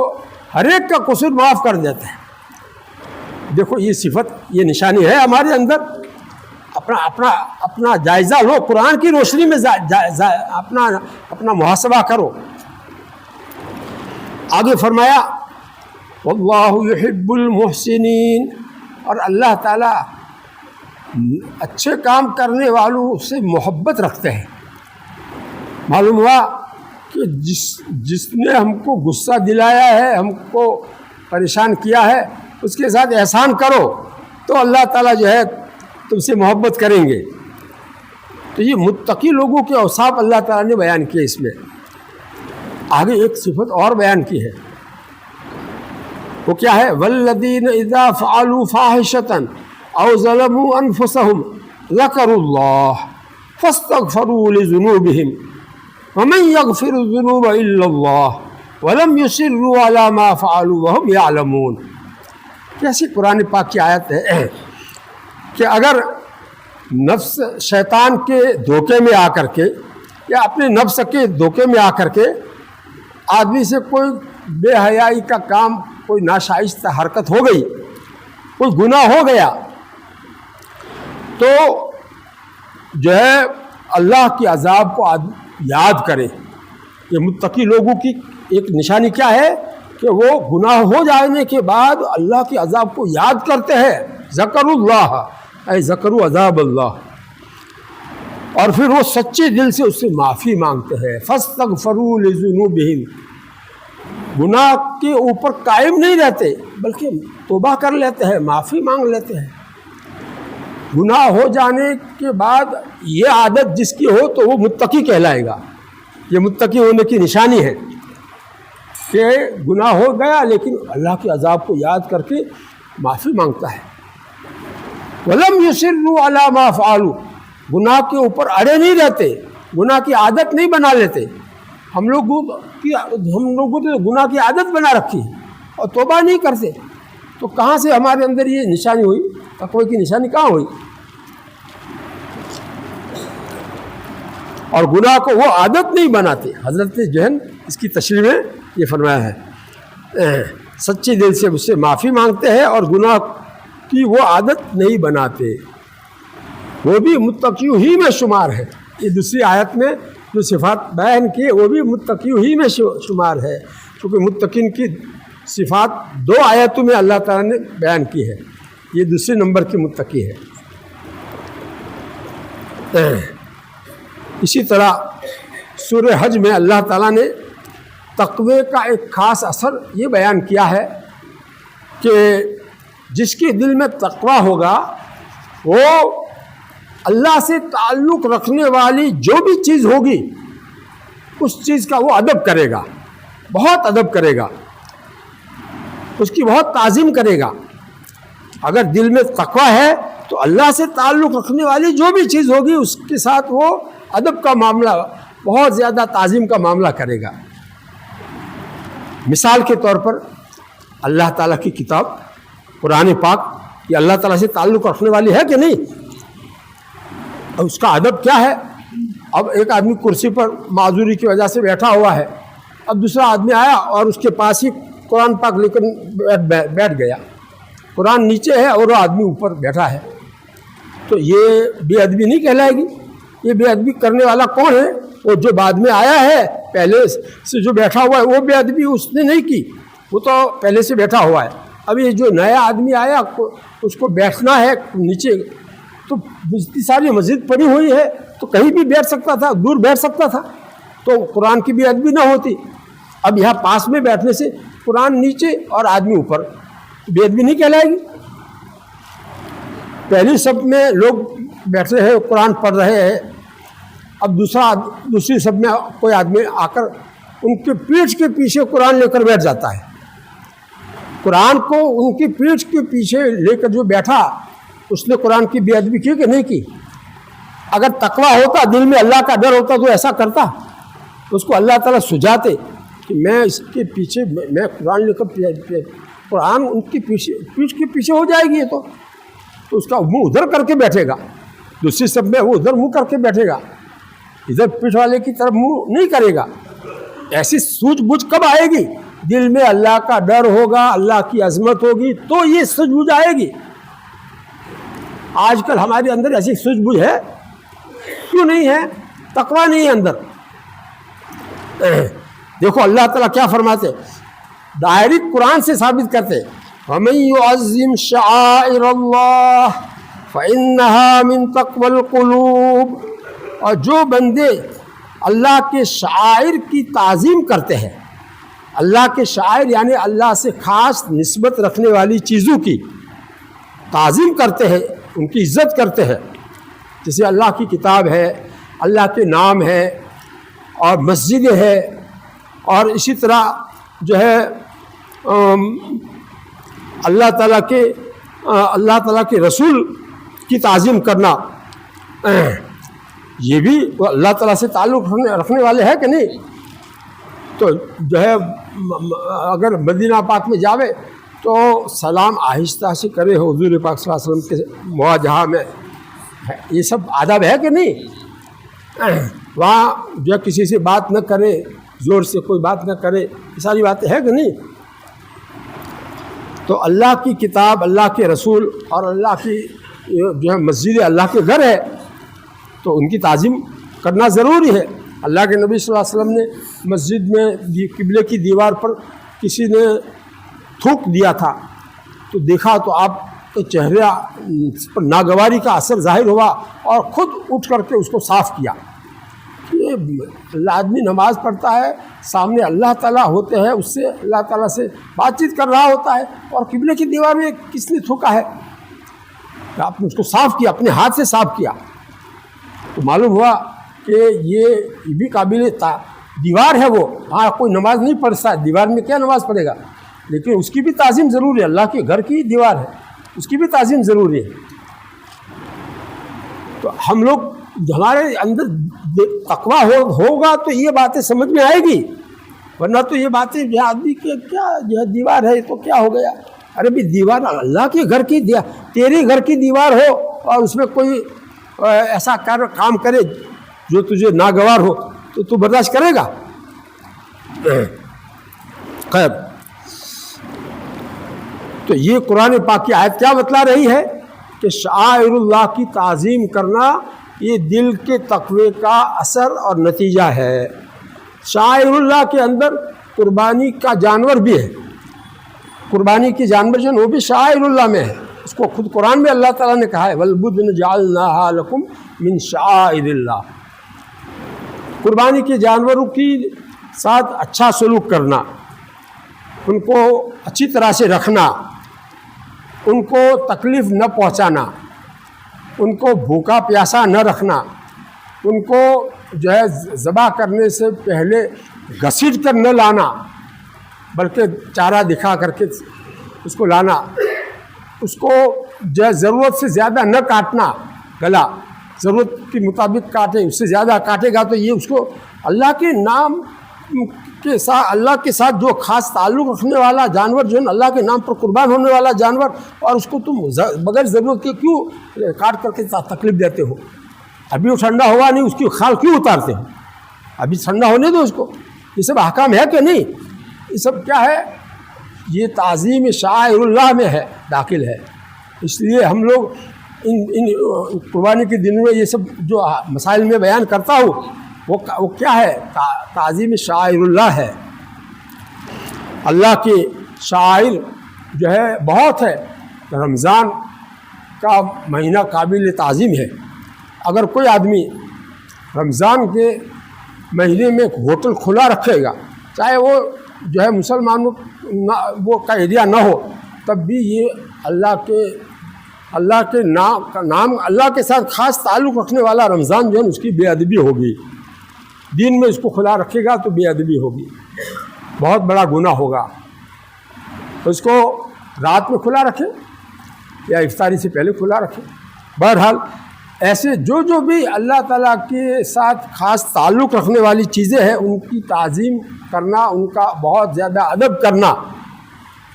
ہر ایک کا قصور معاف کر دیتے ہیں. دیکھو یہ صفت، یہ نشانی ہے ہمارے اندر. اپنا جائزہ لو، قرآن کی روشنی میں اپنا محاسبہ کرو. آگے فرمایا واللہ یحب المحسنین، اور اللہ تعالیٰ اچھے کام کرنے والوں سے محبت رکھتے ہیں. معلوم ہوا کہ جس نے ہم کو غصہ دلایا ہے، ہم کو پریشان کیا ہے، اس کے ساتھ احسان کرو تو اللہ تعالیٰ جو ہے تم سے محبت کریں گے. تو یہ متقی لوگوں کے اوصاف اللہ تعالیٰ نے بیان کیے. اس میں آگے ایک صفت اور بیان کی ہے، وہ کیا ہے؟ والذین اذا فعلوا فاحشة او ظلموا انفسهم ذکروا اللہ فاستغفروا لذنوبهم ومن یغفر الذنوب الا اللہ ولم یصروا علی ما فعلوا وهم یعلمون. کیسی قرآن پاک کی آیت ہے کہ اگر نفس شیطان کے دھوکے میں آ کر کے یا اپنے نفس کے دھوکے میں آ کر کے آدمی سے کوئی بے حیائی کا کام، کوئی ناشائستہ حرکت ہو گئی، کوئی گناہ ہو گیا، تو جو ہے اللہ کے عذاب کو یاد کرے. یہ متقی لوگوں کی ایک نشانی کیا ہے کہ وہ گناہ ہو جانے کے بعد اللہ کے عذاب کو یاد کرتے ہیں. ذکر اللہ اے ذکروا عذاب اللہ، اور پھر وہ سچے دل سے اس سے معافی مانگتے ہیں. فاستغفروا لذنوبہم، گناہ کے اوپر قائم نہیں رہتے بلکہ توبہ کر لیتے ہیں، معافی مانگ لیتے ہیں. گناہ ہو جانے کے بعد یہ عادت جس کی ہو تو وہ متقی کہلائے گا. یہ متقی ہونے کی نشانی ہے کہ گناہ ہو گیا لیکن اللہ کے عذاب کو یاد کر کے معافی مانگتا ہے. وَلَمْ يُصِرُّوا عَلَى مَا فَعَلُوا، گناہ کے اوپر اڑے نہیں رہتے، گناہ کی عادت نہیں بنا لیتے. ہم لوگوں نے گناہ کی عادت بنا رکھی ہے اور توبہ نہیں کرتے، تو کہاں سے ہمارے اندر یہ نشانی ہوئی؟ تقوی کی نشانی کہاں ہوئی؟ اور گناہ کو وہ عادت نہیں بناتے. حضرت نے جو ہے اس کی تشریح میں یہ فرمایا ہے، سچے دل سے اس سے معافی مانگتے ہیں اور گناہ کی وہ عادت نہیں بناتے، وہ بھی متقیوں ہی میں شمار ہے. یہ دوسری آیت میں جو صفات بیان کی وہ بھی متقیوں ہی میں شمار ہے، کیونکہ متقین کی صفات 2 آیتوں میں اللہ تعالیٰ نے بیان کی ہے، یہ دوسرے نمبر کی متقی ہے۔ اسی طرح سورہ حج میں اللہ تعالیٰ نے تقوی کا ایک خاص اثر یہ بیان کیا ہے کہ جس کے دل میں تقوی ہوگا وہ اللہ سے تعلق رکھنے والی جو بھی چیز ہوگی اس چیز کا وہ ادب کرے گا، بہت ادب کرے گا، اس کی بہت تعظیم کرے گا۔ اگر دل میں تقوی ہے تو اللہ سے تعلق رکھنے والی جو بھی چیز ہوگی اس کے ساتھ وہ ادب کا معاملہ، بہت زیادہ تعظیم کا معاملہ کرے گا۔ مثال کے طور پر اللہ تعالیٰ کی کتاب قرآن پاک یہ اللہ تعالیٰ سے تعلق رکھنے والی ہے کہ نہیں؟ اور اس کا ادب کیا ہے؟ اب ایک آدمی کرسی پر معذوری کی وجہ سے بیٹھا ہوا ہے، اب دوسرا آدمی آیا اور اس کے پاس ہی قرآن پاک لے کر بیٹھ گیا، قرآن نیچے ہے اور وہ آدمی اوپر بیٹھا ہے، تو یہ بے ادبی نہیں کہلائے گی؟ یہ بے ادبی کرنے والا کون ہے؟ وہ جو بعد میں آیا ہے، پہلے سے جو بیٹھا ہوا ہے وہ بے ادبی اس نے نہیں کی، وہ تو پہلے سے بیٹھا ہوا ہے۔ اب یہ جو نیا آدمی آیا اس کو بیٹھنا ہے نیچے، تو اتنی ساری مسجد پڑی ہوئی ہے تو کہیں بھی بیٹھ سکتا تھا، دور بیٹھ سکتا تھا، تو قرآن کی بے ادبی نہ ہوتی۔ اب یہاں پاس میں بیٹھنے سے قرآن نیچے اور آدمی اوپر، بے ادبی نہیں کہلائے گی؟ پہلی صف میں لوگ بیٹھے ہیں قرآن پڑھ رہے ہیں، اب دوسری صف میں کوئی آدمی آ کر ان کے پیٹھ کے پیچھے قرآن لے کر بیٹھ جاتا ہے۔ قرآن کو ان کی پیٹھ کے پیچھے لے کر جو بیٹھا اس نے قرآن کی بے ادبی کی کہ نہیں کی؟ اگر تقویٰ ہوتا، دل میں اللہ کا ڈر ہوتا تو ایسا کرتا؟ اس کو اللہ تعالیٰ سجاتے کہ میں اس کے پیچھے میں قرآن لے کر قرآن ان کی پیٹھ کے پیچھے ہو جائے گی تو اس کا منہ ادھر کر کے بیٹھے گا، دوسری صف میں وہ ادھر منہ کر کے بیٹھے گا، ادھر پیٹھ والے کی طرف منہ نہیں کرے گا۔ ایسی سوجھ بوجھ کب آئے گی؟ دل میں اللہ کا ڈر ہوگا، اللہ کی عظمت ہوگی تو یہ سوجھ بوجھ آئے گی۔ آج کل ہمارے اندر ایسی سوجھ بوجھ ہے کیوں نہیں ہے؟ تقویٰ نہیں ہے اندر۔ دیکھو اللہ تعالیٰ کیا فرماتے، ڈائریکٹ قرآن سے ثابت کرتے، وَمَن يُعَظِّمْ شَعَائِرَ اللَّهِ فَإِنَّهَا مِن تَقْوَى الْقُلُوبِ، اور جو بندے اللہ کے شعائر کی تعظیم کرتے ہیں، اللہ کے شعائر یعنی اللہ سے خاص نسبت رکھنے والی چیزوں کی تعظیم کرتے ہیں، ان کی عزت کرتے ہیں، جیسے اللہ کی کتاب ہے، اللہ کے نام ہے اور مسجدیں ہے، اور اسی طرح جو ہے اللہ تعالیٰ کے رسول کی تعظیم کرنا، یہ بھی اللہ تعالیٰ سے تعلق رکھنے والے ہیں کہ نہیں؟ تو جو ہے اگر مدینہ پاک میں جاوے تو سلام آہستہ سے کرے حضور پاک صلی اللہ علیہ وسلم کے مواجہہ میں، یہ سب آداب ہے کہ نہیں؟ وہاں جو کسی سے بات نہ کرے، زور سے کوئی بات نہ کرے، یہ ساری باتیں ہیں کہ نہیں؟ تو اللہ کی کتاب، اللہ کے رسول اور اللہ کی جو ہے مسجد اللہ کے گھر ہے تو ان کی تعظیم کرنا ضروری ہے۔ اللہ کے نبی صلی اللہ علیہ وسلم نے مسجد میں قبلے کی دیوار پر کسی نے تھوک دیا تھا تو دیکھا تو آپ کے چہرے پر ناگواری کا اثر ظاہر ہوا اور خود اٹھ کر کے اس کو صاف کیا۔ یہ آدمی نماز پڑھتا ہے، سامنے اللہ تعالیٰ ہوتے ہیں، اس سے اللہ تعالیٰ سے بات چیت کر رہا ہوتا ہے، اور قبلے کی دیوار میں کس نے تھوکا ہے؟ آپ نے اس کو صاف کیا، اپنے ہاتھ سے صاف کیا، تو معلوم ہوا کہ یہ بھی قابل دیوار ہے۔ وہ ہاں کوئی نماز نہیں پڑھتا، دیوار میں کیا نماز پڑھے گا، لیکن اس کی بھی تعظیم ضروری ہے، اللہ کے گھر کی دیوار ہے، اس کی بھی تعظیم ضروری ہے۔ تو ہم لوگ ہمارے اندر تقویٰ ہوگا تو یہ باتیں سمجھ میں آئے گی، ورنہ تو یہ باتیں آدمی کہ کیا یہ دیوار ہے تو کیا ہو گیا؟ ارے بھی دیوار اللہ کے گھر کی، تیرے گھر کی دیوار ہو اور اس میں کوئی ایسا کام کرے جو تجھے ناگوار ہو تو تو برداشت کرے گا؟ خیر، تو یہ قرآن پاک کی آیت کیا بتلا رہی ہے کہ شعائر اللہ کی تعظیم کرنا یہ دل کے تقوی کا اثر اور نتیجہ ہے۔ شاعر اللہ کے اندر قربانی کا جانور بھی ہے، قربانی کی جانور جو ہے وہ بھی شاعر اللہ میں ہے۔ اس کو خود قرآن میں اللہ تعالیٰ نے کہا ہے وَالْبُدْنَ جَعَلْنَاهَا لَكُمْ مِنْ شَعَائِرِ اللَّهِ۔ قربانی کے جانوروں کی ساتھ اچھا سلوک کرنا، ان کو اچھی طرح سے رکھنا، ان کو تکلیف نہ پہنچانا، ان کو بھوکا پیاسا نہ رکھنا، ان کو جو ہے ذبح کرنے سے پہلے گھسیٹ کر نہ لانا بلکہ چارہ دکھا کر کے اس کو لانا، اس کو جو ہے ضرورت سے زیادہ نہ کاٹنا، گلا ضرورت کے مطابق کاٹے، اس سے زیادہ کاٹے گا تو یہ اس کو اللہ کے نام کے ساتھ، اللہ کے ساتھ جو خاص تعلق رکھنے والا جانور جو ہے اللہ کے نام پر قربان ہونے والا جانور، اور اس کو تم بغیر ضرورت کے کیوں کاٹ کر کے تکلیف دیتے ہو؟ ابھی وہ ٹھنڈا ہوا نہیں، اس کی کھال کیوں اتارتے ہو؟ ابھی ٹھنڈا ہونے دو اس کو۔ یہ سب احکام ہے کہ نہیں؟ یہ سب کیا ہے؟ یہ تعظیم شعائر اللہ میں ہے، داخل ہے۔ اس لیے ہم لوگ ان قربانی کے دنوں میں یہ سب جو مسائل میں بیان کرتا ہوں وہ کیا ہے؟ تعظیم شعائر اللہ ہے۔ اللہ کے شعائر جو ہے بہت ہے۔ رمضان کا مہینہ قابل تعظیم ہے۔ اگر کوئی آدمی رمضان کے مہینے میں ایک ہوٹل کھلا رکھے گا، چاہے وہ جو ہے مسلمانوں وہ کا ایریا نہ ہو، تب بھی یہ اللہ کے نام اللہ کے ساتھ خاص تعلق رکھنے والا رمضان جو ہے اس کی بے ادبی ہوگی۔ دین میں اس کو کھلا رکھے گا تو بے ادبی ہوگی، بہت بڑا گناہ ہوگا۔ اس کو رات میں کھلا رکھے یا افطاری سے پہلے کھلا رکھے۔ بہرحال ایسے جو بھی اللہ تعالیٰ کے ساتھ خاص تعلق رکھنے والی چیزیں ہیں ان کی تعظیم کرنا، ان کا بہت زیادہ ادب کرنا۔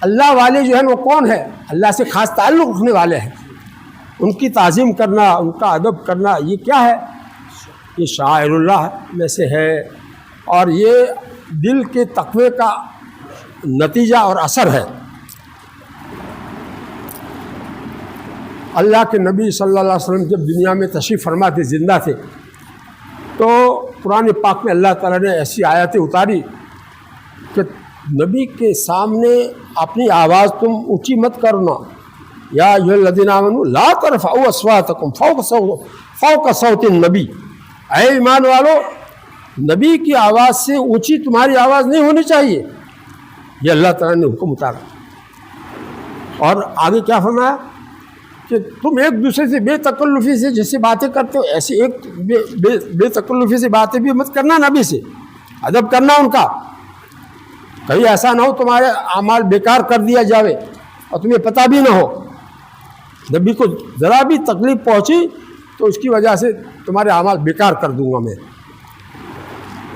اللہ والے جو ہیں وہ کون ہے؟ اللہ سے خاص تعلق رکھنے والے ہیں، ان کی تعظیم کرنا، ان کا ادب کرنا، یہ کیا ہے؟ یہ شاعر اللہ میں سے ہے، اور یہ دل کے تقوی کا نتیجہ اور اثر ہے۔ اللہ کے نبی صلی اللہ علیہ وسلم جب دنیا میں تشریف فرما تھے، زندہ تھے، تو قرآن پاک میں اللہ تعالیٰ نے ایسی آیتیں اتاری کہ نبی کے سامنے اپنی آواز تم اونچی مت کرنا۔ یا ایھا الذین آمنوا لا ترفعوا اصواتکم فوق صوت النبی، اے ایمان والو نبی کی آواز سے اونچی تمہاری آواز نہیں ہونی چاہیے۔ یہ اللہ تعالیٰ نے حکم اتارا، اور آگے کیا فرمایا کہ تم ایک دوسرے سے بے تکلفی سے جیسے باتیں کرتے ہو ایسے ایک بے تکلفی سے باتیں بھی مت کرنا، نبی سے ادب کرنا ان کا۔ کہیں ایسا نہ ہو تمہارے اعمال بیکار کر دیا جاوے اور تمہیں پتہ بھی نہ ہو، نبی کو ذرا بھی تکلیف پہنچی تو اس کی وجہ سے تمہارے اعمال بیکار کر دوں گا میں۔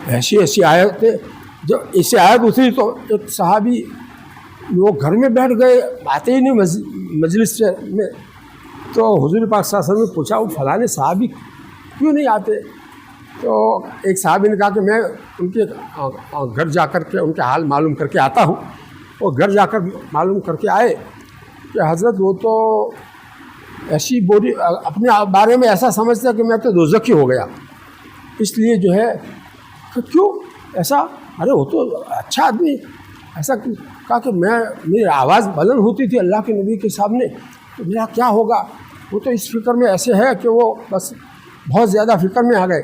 ایسی آیتیں جو ایسی آیت اتری تو ایک صحابی وہ گھر میں بیٹھ گئے، آتے ہی نہیں مجلس میں، تو حضور پاک صلی اللہ علیہ وسلم نے پوچھا وہ فلاں صحابی کیوں نہیں آتے؟ تو ایک صحابی نے کہا کہ میں ان کے گھر جا کر کے ان کے حال معلوم کر کے آتا ہوں۔ وہ گھر جا کر معلوم کر کے آئے کہ حضرت وہ تو ایسی بولی اپنے بارے میں ایسا سمجھتا کہ میں تو دوزخی ہو گیا، اس لیے جو ہے کہ کیوں ایسا؟ ارے وہ تو اچھا آدمی، ایسا کہا کہ میری آواز بلند ہوتی تھی اللہ کے نبی کے سامنے، تو میرا کیا ہوگا؟ وہ تو اس فکر میں ایسے ہے کہ وہ بس بہت زیادہ فکر میں آ گئے۔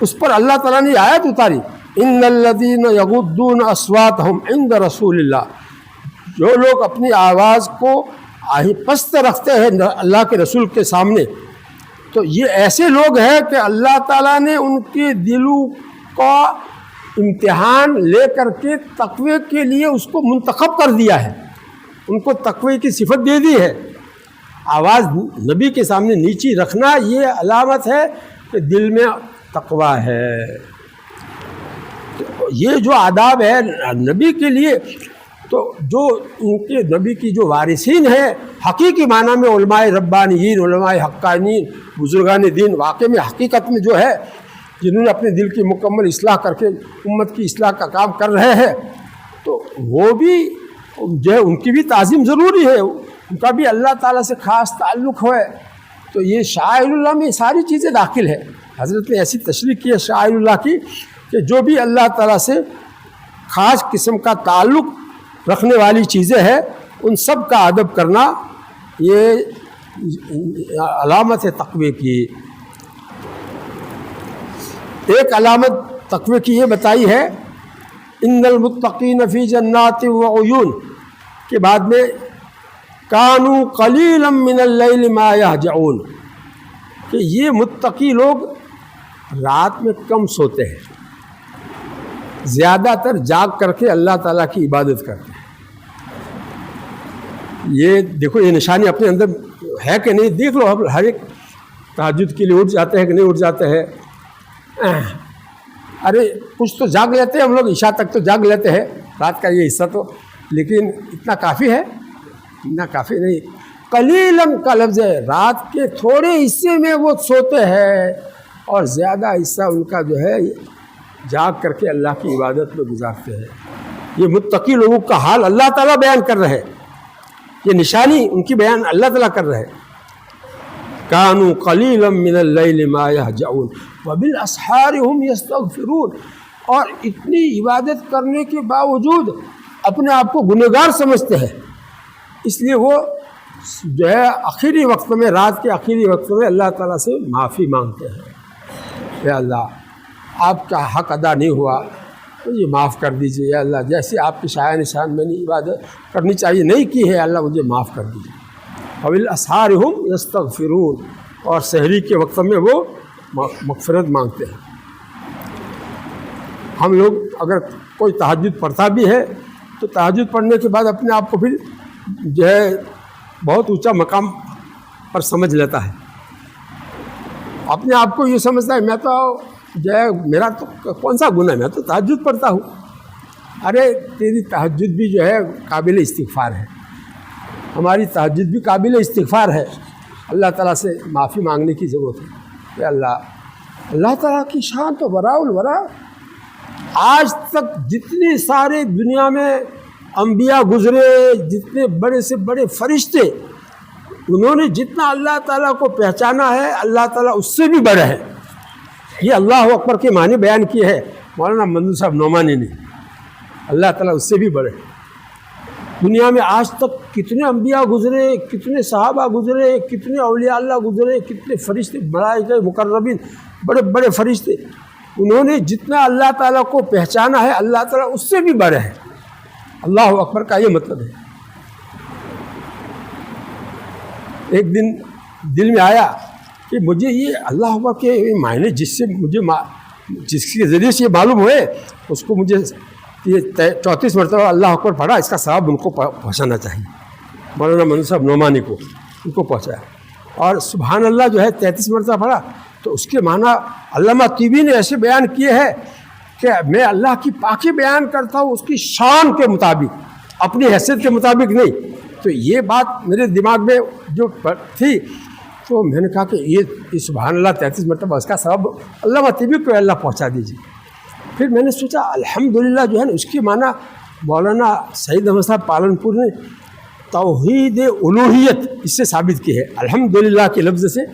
اس پر اللہ تعالیٰ نے آیت اتاری ان الذین یغضون اصواتہم عند رسول اللہ، جو لوگ اپنی آواز کو پست رکھتے ہیں اللہ کے رسول کے سامنے، تو یہ ایسے لوگ ہیں کہ اللہ تعالیٰ نے ان کے دلوں کا امتحان لے کر کے تقوی کے لیے اس کو منتخب کر دیا ہے، ان کو تقوی کی صفت دے دی ہے۔ آواز نبی کے سامنے نیچی رکھنا یہ علامت ہے کہ دل میں تقوی ہے۔ یہ جو آداب ہے نبی کے لیے، تو جو ان کے نبی کی جو وارثین ہیں حقیقی معنی میں علماء ربانیین، علماء حقانین، بزرگان دین واقع میں حقیقت میں جو ہے جنہوں نے اپنے دل کی مکمل اصلاح کر کے امت کی اصلاح کا کام کر رہے ہیں، تو وہ بھی جو ہے ان کی بھی تعظیم ضروری ہے، ان کا بھی اللہ تعالیٰ سے خاص تعلق ہے۔ تو یہ شعائر اللہ میں ساری چیزیں داخل ہے. حضرت نے ایسی تشریح کی ہے شعائر اللہ کی کہ جو بھی اللہ تعالیٰ سے خاص قسم کا تعلق رکھنے والی چیزیں ہیں ان سب کا ادب کرنا یہ علامت ہے تقوی کی. ایک علامت تقوی کی یہ بتائی ہے ان المتقین فی جنات وعیون کے بعد میں کانوا قلیلا من اللیل ما یہجعون، کہ یہ متقی لوگ رات میں کم سوتے ہیں، زیادہ تر جاگ کر کے اللہ تعالیٰ کی عبادت کرتے ہیں. یہ دیکھو یہ نشانی اپنے اندر ہے کہ نہیں، دیکھ لو. ہر ایک تہجد کے لیے اٹھ جاتے ہیں کہ نہیں اٹھ جاتے ہیں. ارے کچھ تو جاگ لیتے ہیں ہم لوگ، عشاء تک تو جاگ لیتے ہیں رات کا یہ حصہ تو، لیکن اتنا کافی ہے؟ اتنا کافی نہیں. قلیلاً کا لفظ ہے، رات کے تھوڑے حصے میں وہ سوتے ہیں اور زیادہ حصہ ان کا جو ہے جاگ کر کے اللہ کی عبادت میں گزارتے ہیں. یہ متقی لوگوں کا حال اللہ تعالیٰ بیان کر رہے ہیں، یہ نشانی ان کی بیان اللہ تعالیٰ کر رہے ہیں. کانوا قلیلا من اللیل ما یہجعون وبالاسحار هم یستغفرون، اور اتنی عبادت کرنے کے باوجود اپنے آپ کو گنہگار سمجھتے ہیں، اس لیے وہ جو ہے آخری وقت میں، رات کے آخری وقت میں اللہ تعالیٰ سے معافی مانگتے ہیں. یا اللہ آپ کا حق ادا نہیں ہوا مجھے معاف کر دیجیے، یا اللہ جیسے آپ کی شایع نشان میں نے عبادت کرنی چاہیے نہیں کی ہے، اللہ مجھے معاف کر دیجیے. وبالاسحار هم یستغفرون، اور سحری کے وقت میں وہ مغفرت مانگتے ہیں. ہم لوگ اگر کوئی تہجد پڑھتا بھی ہے تو تہجد پڑھنے کے بعد اپنے آپ کو پھر جو ہے بہت اونچا مقام پر سمجھ لیتا ہے، اپنے آپ کو یہ سمجھتا ہے میں تو جو ہے میرا تو کون سا گناہ ہے، میں تو تہجد پڑھتا ہوں. ارے تیری تہجد بھی جو ہے قابل استغفار ہے، ہماری تہجد بھی قابل استغفار ہے. اللہ تعالیٰ سے معافی مانگنے کی ضرورت ہے. کہ اللہ تعالیٰ کی شان تو وراء الورا. آج تک جتنے سارے دنیا میں انبیاء گزرے، جتنے بڑے سے بڑے فرشتے، انہوں نے جتنا اللہ تعالیٰ کو پہچانا ہے اللہ تعالیٰ اس سے بھی بڑا ہے. یہ اللہ اکبر کے معنی بیان کیے ہیں مولانا منظور صاحب نعمانی نے. اللہ تعالیٰ اس سے بھی بڑے. دنیا میں آج تک کتنے انبیاء گزرے، کتنے صحابہ گزرے، کتنے اولیاء اللہ گزرے، کتنے فرشتے، ملائکہ مقربین، بڑے بڑے فرشتے، انہوں نے جتنا اللہ تعالیٰ کو پہچانا ہے اللہ تعالیٰ اس سے بھی بڑے ہے. اللہ اکبر کا یہ مطلب ہے. ایک دن دل میں آیا کہ مجھے یہ اللہ اکبر کے معنی جس کے ذریعے سے یہ معلوم ہوئے اس کو مجھے یہ 34 مرتبہ اللہ اکبر پڑھا، اس کا ثواب ان کو پہنچانا چاہیے. مولانا منظور صاحب نعمانی کو ان کو پہنچایا. اور سبحان اللہ جو ہے 33 مرتبہ پڑھا تو اس کے معنی علامہ طیبی نے ایسے بیان کیے ہیں کہ میں اللہ کی پاکی بیان کرتا ہوں اس کی شان کے مطابق، اپنی حیثیت کے مطابق نہیں. تو یہ بات میرے دماغ میں جو تھی تو میں نے کہا کہ یہ سبحان اللہ 33 مرتبہ اس کا ثواب علامہ طیبی کو اللہ پہنچا دیجیے. پھر میں نے سوچا الحمدللہ جو ہے نا اس کے معنی مولانا سعید احمد صاحب پالنپور نے توحید الوہیت اس سے ثابت کی ہے. الحمدللہ کے لفظ سے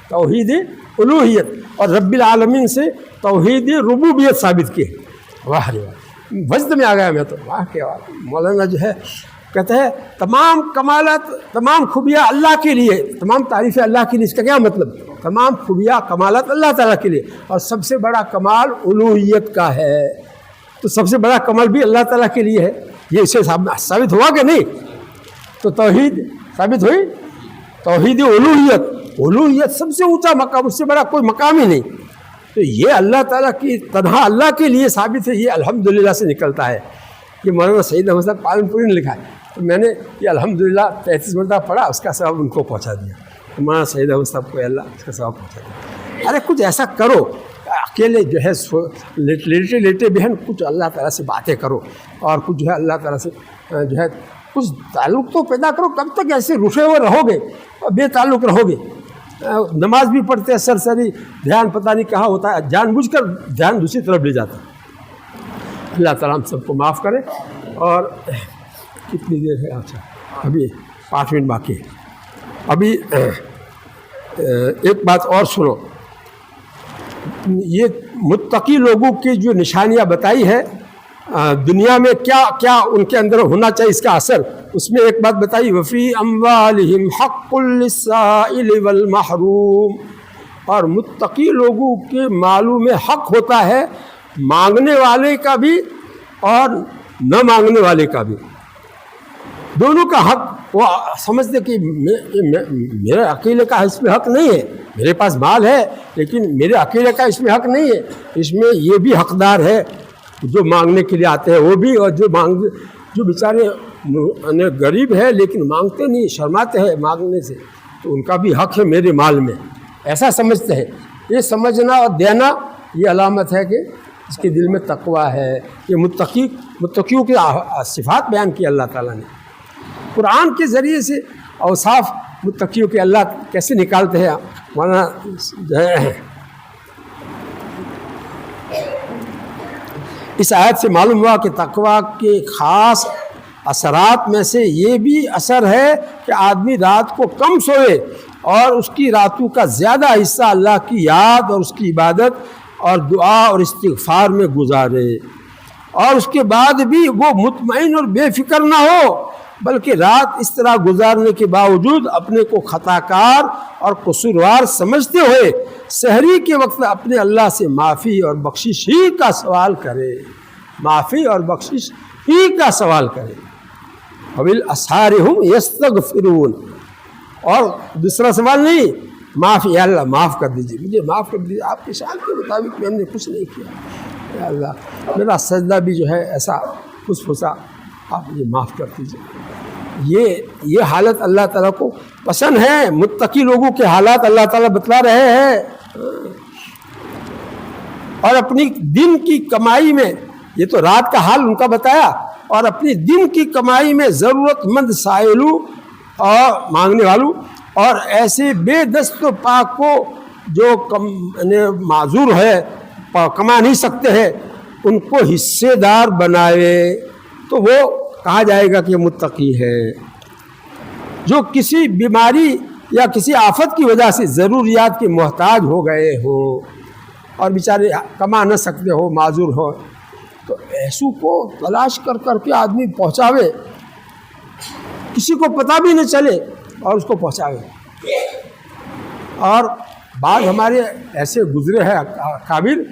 توحید الوہیت اور رب العالمین سے توحید ربوبیت ثابت کی ہے. واہ رے واہ، وجد میں آ گیا میں تو. واہ کے واہ. مولانا جو ہے کہتے ہیں تمام کمالات، تمام خوبیاں اللہ کے لیے، تمام تعریفیں اللہ کے لیے. اس کا کیا مطلب؟ تمام خوبیاں کمالات اللہ تعالیٰ کے لیے، اور سب سے بڑا کمال الوہیت کا ہے. تو سب سے بڑا کمال بھی اللہ تعالیٰ کے لیے ہے. یہ اسے ثابت ہوا کہ نہیں؟ تو توحید ثابت ہوئی. توحید الوہیت سب سے اونچا مقام، اس سے بڑا کوئی مقام ہی نہیں. تو یہ اللہ تعالیٰ کی تنہا اللہ کے لیے ثابت ہے. یہ الحمدللہ سے نکلتا ہے. یہ مولانا سعید احمد صاحب پالنپوری نے لکھا ہے. تو میں نے یہ الحمدللہ 33 مرتبہ پڑھا، اس کا ثواب ان کو پہنچا دیا. مولانا سعید احمد صاحب کو اللہ اس کا ثواب پہنچا دیا. ارے کچھ ایسا کرو، اکیلے جو ہے لیٹے بہن کچھ اللہ تعالیٰ سے باتیں کرو، اور کچھ جو ہے اللہ تعالیٰ سے جو ہے کچھ تعلق تو پیدا کرو. کب تک ایسے رٹے ہوئے رہو گے اور بے تعلق رہو گے؟ نماز بھی پڑھتے ہیں سرسری، دھیان پتہ نہیں کہاں ہوتا ہے، جان بوجھ کر دھیان دوسری طرف لے جاتا ہے. اللہ تعالیٰ ہم سب کو معاف کرے. اور کتنی دیر ہے؟ اچھا ابھی 5 منٹ باقی ہے. ابھی ایک بات اور سنو، یہ متقی لوگوں کی جو نشانیاں بتائی ہے دنیا میں کیا کیا ان کے اندر ہونا چاہیے اس کا اثر، اس میں ایک بات بتائی وفی اموالہم حق للسائل والمحروم، اور متقی لوگوں کے مالوں میں حق ہوتا ہے مانگنے والے کا بھی اور نہ مانگنے والے کا بھی، دونوں کا حق۔ وہ سمجھتے کہ میرے اکیلے کا اس میں حق نہیں ہے، میرے پاس مال ہے لیکن میرے اکیلے کا اس میں حق نہیں ہے، اس میں یہ بھی حقدار ہے جو مانگنے کے لیے آتے ہیں وہ بھی، اور جو بیچارے غریب ہے لیکن مانگتے نہیں، شرماتے ہیں مانگنے سے، تو ان کا بھی حق ہے میرے مال میں، ایسا سمجھتے ہیں۔ یہ سمجھنا اور دینا یہ علامت ہے کہ اس کے دل میں تقوی ہے۔ یہ متقیوں کی صفات بیان کی اللہ تعالیٰ نے قرآن کے ذریعے سے، اوصاف متقیوں کے اللہ کیسے نکالتے ہیں مولانا جو ہے اس آیت سے معلوم ہوا کہ تقوی کے خاص اثرات میں سے یہ بھی اثر ہے کہ آدمی رات کو کم سوئے اور اس کی راتوں کا زیادہ حصہ اللہ کی یاد اور اس کی عبادت اور دعا اور استغفار میں گزارے، اور اس کے بعد بھی وہ مطمئن اور بے فکر نہ ہو، بلکہ رات اس طرح گزارنے کے باوجود اپنے کو خطا کار اور قصوروار سمجھتے ہوئے سحری کے وقت اپنے اللہ سے معافی اور بخشش ہی کا سوال کرے، معافی اور بخشش ہی کا سوال کرے۔ وبالاسحار هم یستغفرون، اور دوسرا سوال نہیں، معافی، یا اللہ معاف کر دیجیے، مجھے معاف کر دیجیے، آپ کی شان کے مطابق میں نے کچھ نہیں کیا، یا اللہ میرا سجدہ بھی جو ہے ایسا خوش پھسا، آپ مجھے معاف کر دیجیے۔ یہ حالت اللہ تعالیٰ کو پسند ہے۔ متقی لوگوں کے حالات اللہ تعالیٰ بتلا رہے ہیں، اور اپنی دن کی کمائی میں، یہ تو رات کا حال ان کا بتایا، اور اپنی دن کی کمائی میں ضرورت مند سائلوں اور مانگنے والوں اور ایسے بے دست و پاک کو جو معذور ہے کما نہیں سکتے ہیں ان کو حصے دار بنائے، تو وہ کہا جائے گا کہ یہ متقی ہے۔ جو کسی بیماری یا کسی آفت کی وجہ سے ضروریات کے محتاج ہو گئے ہو اور بیچارے کما نہ سکتے ہو، معذور ہو، تو ایسو کو تلاش کر کر کے آدمی پہنچاوے، کسی کو پتہ بھی نہ چلے اور اس کو پہنچاوے۔ اور بعض ہمارے ایسے گزرے ہیں قابل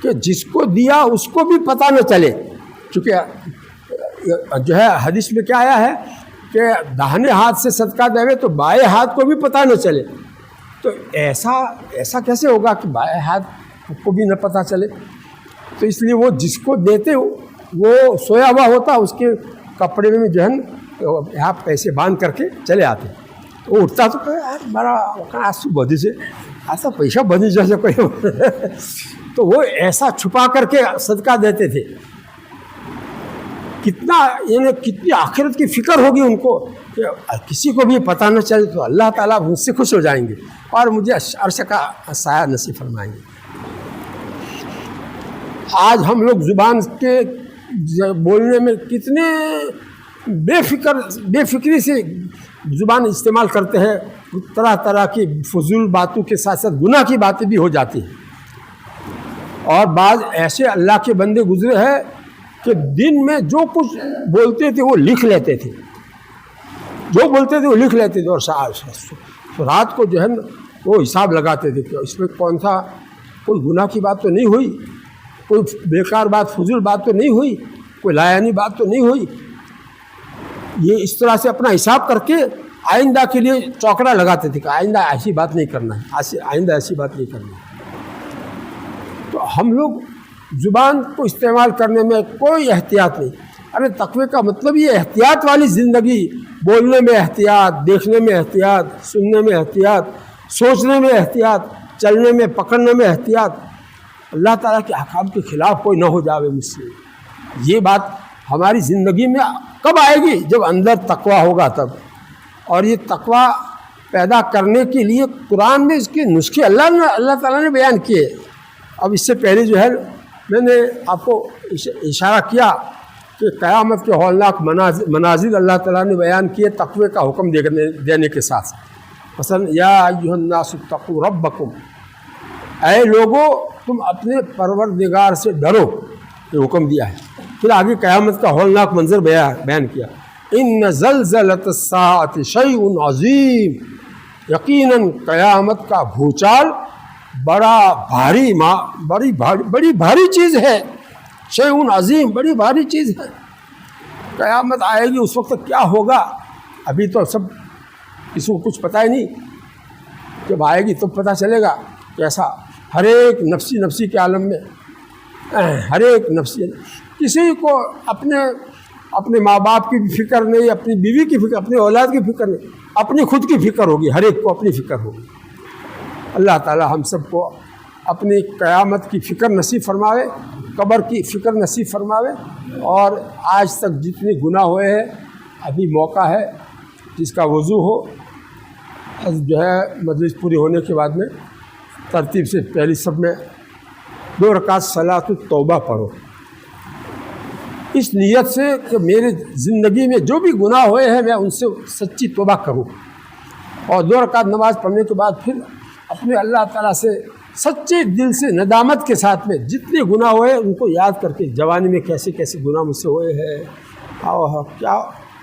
کہ جس کو دیا اس کو بھی پتہ نہ چلے، چونکہ جو ہے حدیث میں کیا آیا ہے کہ داہنے ہاتھ سے صدقہ دے تو بائیں ہاتھ کو بھی پتہ نہ چلے، تو ایسا کیسے ہوگا کہ بائیں ہاتھ کو بھی نہ پتہ چلے؟ تو اس لیے وہ جس کو دیتے وہ سویا ہوا ہوتا، اس کے کپڑے میں جو ہے یہاں پیسے باندھ کر کے چلے آتے، وہ اٹھتا تو کہ یار بڑا آج بدی سے ایسا پیسہ بدی جیسے کوئی تو وہ ایسا چھپا کر کے صدقہ دیتے تھے۔ کتنی آخرت کی فکر ہوگی ان کو کہ کسی کو بھی پتہ نہ چلے تو اللہ تعالیٰ مجھ سے خوش ہو جائیں گے اور مجھے عرش کا سایہ نصیب فرمائیں گے۔ آج ہم لوگ زبان کے بولنے میں کتنے بے فکری سے زبان استعمال کرتے ہیں، طرح طرح کی فضول باتوں کے ساتھ ساتھ گناہ کی باتیں بھی ہو جاتی ہیں۔ اور بعض ایسے اللہ کے بندے گزرے ہیں کہ دن میں جو کچھ بولتے تھے وہ لکھ لیتے تھے، جو بولتے تھے وہ لکھ لیتے تھے، اور رات کو جو ہے وہ حساب لگاتے تھے کہ اس میں کون سا کوئی گناہ کی بات تو نہیں ہوئی، کوئی بیکار بات فضول بات تو نہیں ہوئی، کوئی لایانی بات تو نہیں ہوئی۔ یہ اس طرح سے اپنا حساب کر کے آئندہ کے لیے چوکڑا لگاتے تھے کہ آئندہ ایسی بات نہیں کرنا ہے، آئندہ ایسی بات نہیں کرنا ہے۔ تو ہم لوگ زبان کو استعمال کرنے میں کوئی احتیاط نہیں۔ ارے تقوی کا مطلب یہ احتیاط والی زندگی، بولنے میں احتیاط، دیکھنے میں احتیاط، سننے میں احتیاط، سوچنے میں احتیاط، چلنے میں پکڑنے میں احتیاط، اللہ تعالیٰ کے احکام کے خلاف کوئی نہ ہو جاوے مجھ سے۔ یہ بات ہماری زندگی میں کب آئے گی؟ جب اندر تقوی ہوگا تب۔ اور یہ تقوی پیدا کرنے کے لیے قرآن میں اس کے نسخے اللہ تعالیٰ نے بیان کیے۔ اب اس سے پہلے جو ہے میں نے آپ کو اشارہ کیا کہ قیامت کے ہولناک مناظر اللہ تعالیٰ نے بیان کیے تقوی کا حکم دینے کے ساتھ ساتھ۔ مثلا یا ایھا الناس اتقوا ربکم، اے لوگو تم اپنے پروردگار سے ڈرو، یہ حکم دیا ہے۔ پھر آگے قیامت کا ہولناک منظر بیان کیا، ان زلزلۃ الساعۃ شیء عظیم، یقیناً قیامت کا بھوچال بڑی بھاری چیز ہے، شیء عظیم، بڑی بھاری چیز ہے۔ قیامت آئے گی، اس وقت کیا ہوگا ابھی تو سب کسی کو کچھ پتہ ہی نہیں، جب آئے گی تو پتہ چلے گا کیسا۔ ہر ایک نفسی کے عالم میں، ہر ایک نفسی، کسی کو اپنے ماں باپ کی بھی فکر نہیں، اپنی بیوی کی فکر، اپنی اولاد کی فکر نہیں، اپنی خود کی فکر ہوگی، ہر ایک کو اپنی فکر ہوگی۔ اللہ تعالی ہم سب کو اپنی قیامت کی فکر نصیب فرماوے، قبر کی فکر نصیب فرماوے، اور آج تک جتنے گناہ ہوئے ہیں ابھی موقع ہے، جس کا وضو ہو جو ہے مجلس پوری ہونے کے بعد میں ترتیب سے پہلی سب میں 2 رکعت صلاۃ التوبہ پڑھو، اس نیت سے کہ میرے زندگی میں جو بھی گناہ ہوئے ہیں میں ان سے سچی توبہ کروں، اور 2 رکعت نماز پڑھنے کے بعد پھر اپنے اللہ تعالیٰ سے سچے دل سے ندامت کے ساتھ میں جتنے گناہ ہوئے ان کو یاد کر کے، جوانی میں کیسے کیسے گناہ مجھ سے ہوئے ہیں،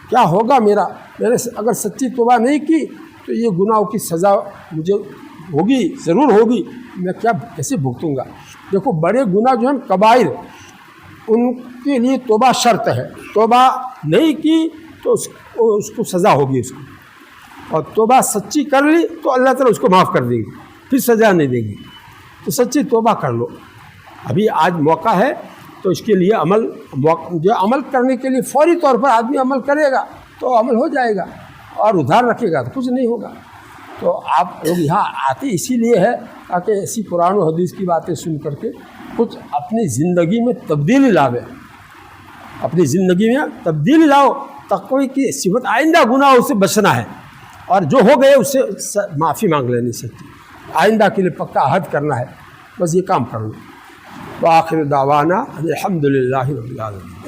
کیا ہوگا میں نے اگر سچی توبہ نہیں کی تو یہ گناہوں کی سزا مجھے ہوگی، ضرور ہوگی، میں کیسے بھگتوں گا۔ دیکھو بڑے گناہ جو ہیں کبائر، ان کے لیے توبہ شرط ہے، توبہ نہیں کی تو اس کو سزا ہوگی اس کو، اور توبہ سچی کر لی تو اللہ تعالیٰ اس کو معاف کر دے گی، پھر سزا نہیں دے گی۔ تو سچی توبہ کر لو، ابھی آج موقع ہے، تو اس کے لیے عمل کرنے کے لیے فوری طور پر آدمی عمل کرے گا تو عمل ہو جائے گا، اور ادھار رکھے گا تو کچھ نہیں ہوگا۔ تو آپ لوگ یہاں آتے اسی لیے ہے تاکہ ایسی قرآن و حدیث کی باتیں سن کر کے کچھ اپنی زندگی میں تبدیلی لاوے، اپنی زندگی میں تبدیلی لاؤ، تقوی کی صفت، آئندہ گناہوں سے بچنا ہے، اور جو ہو گئے اس سے معافی مانگ لینی سکتی، آئندہ کے لیے پکا عہد کرنا ہے، بس یہ کام کرنا۔ وآخر دعوانا الحمدللہ رب العالمین۔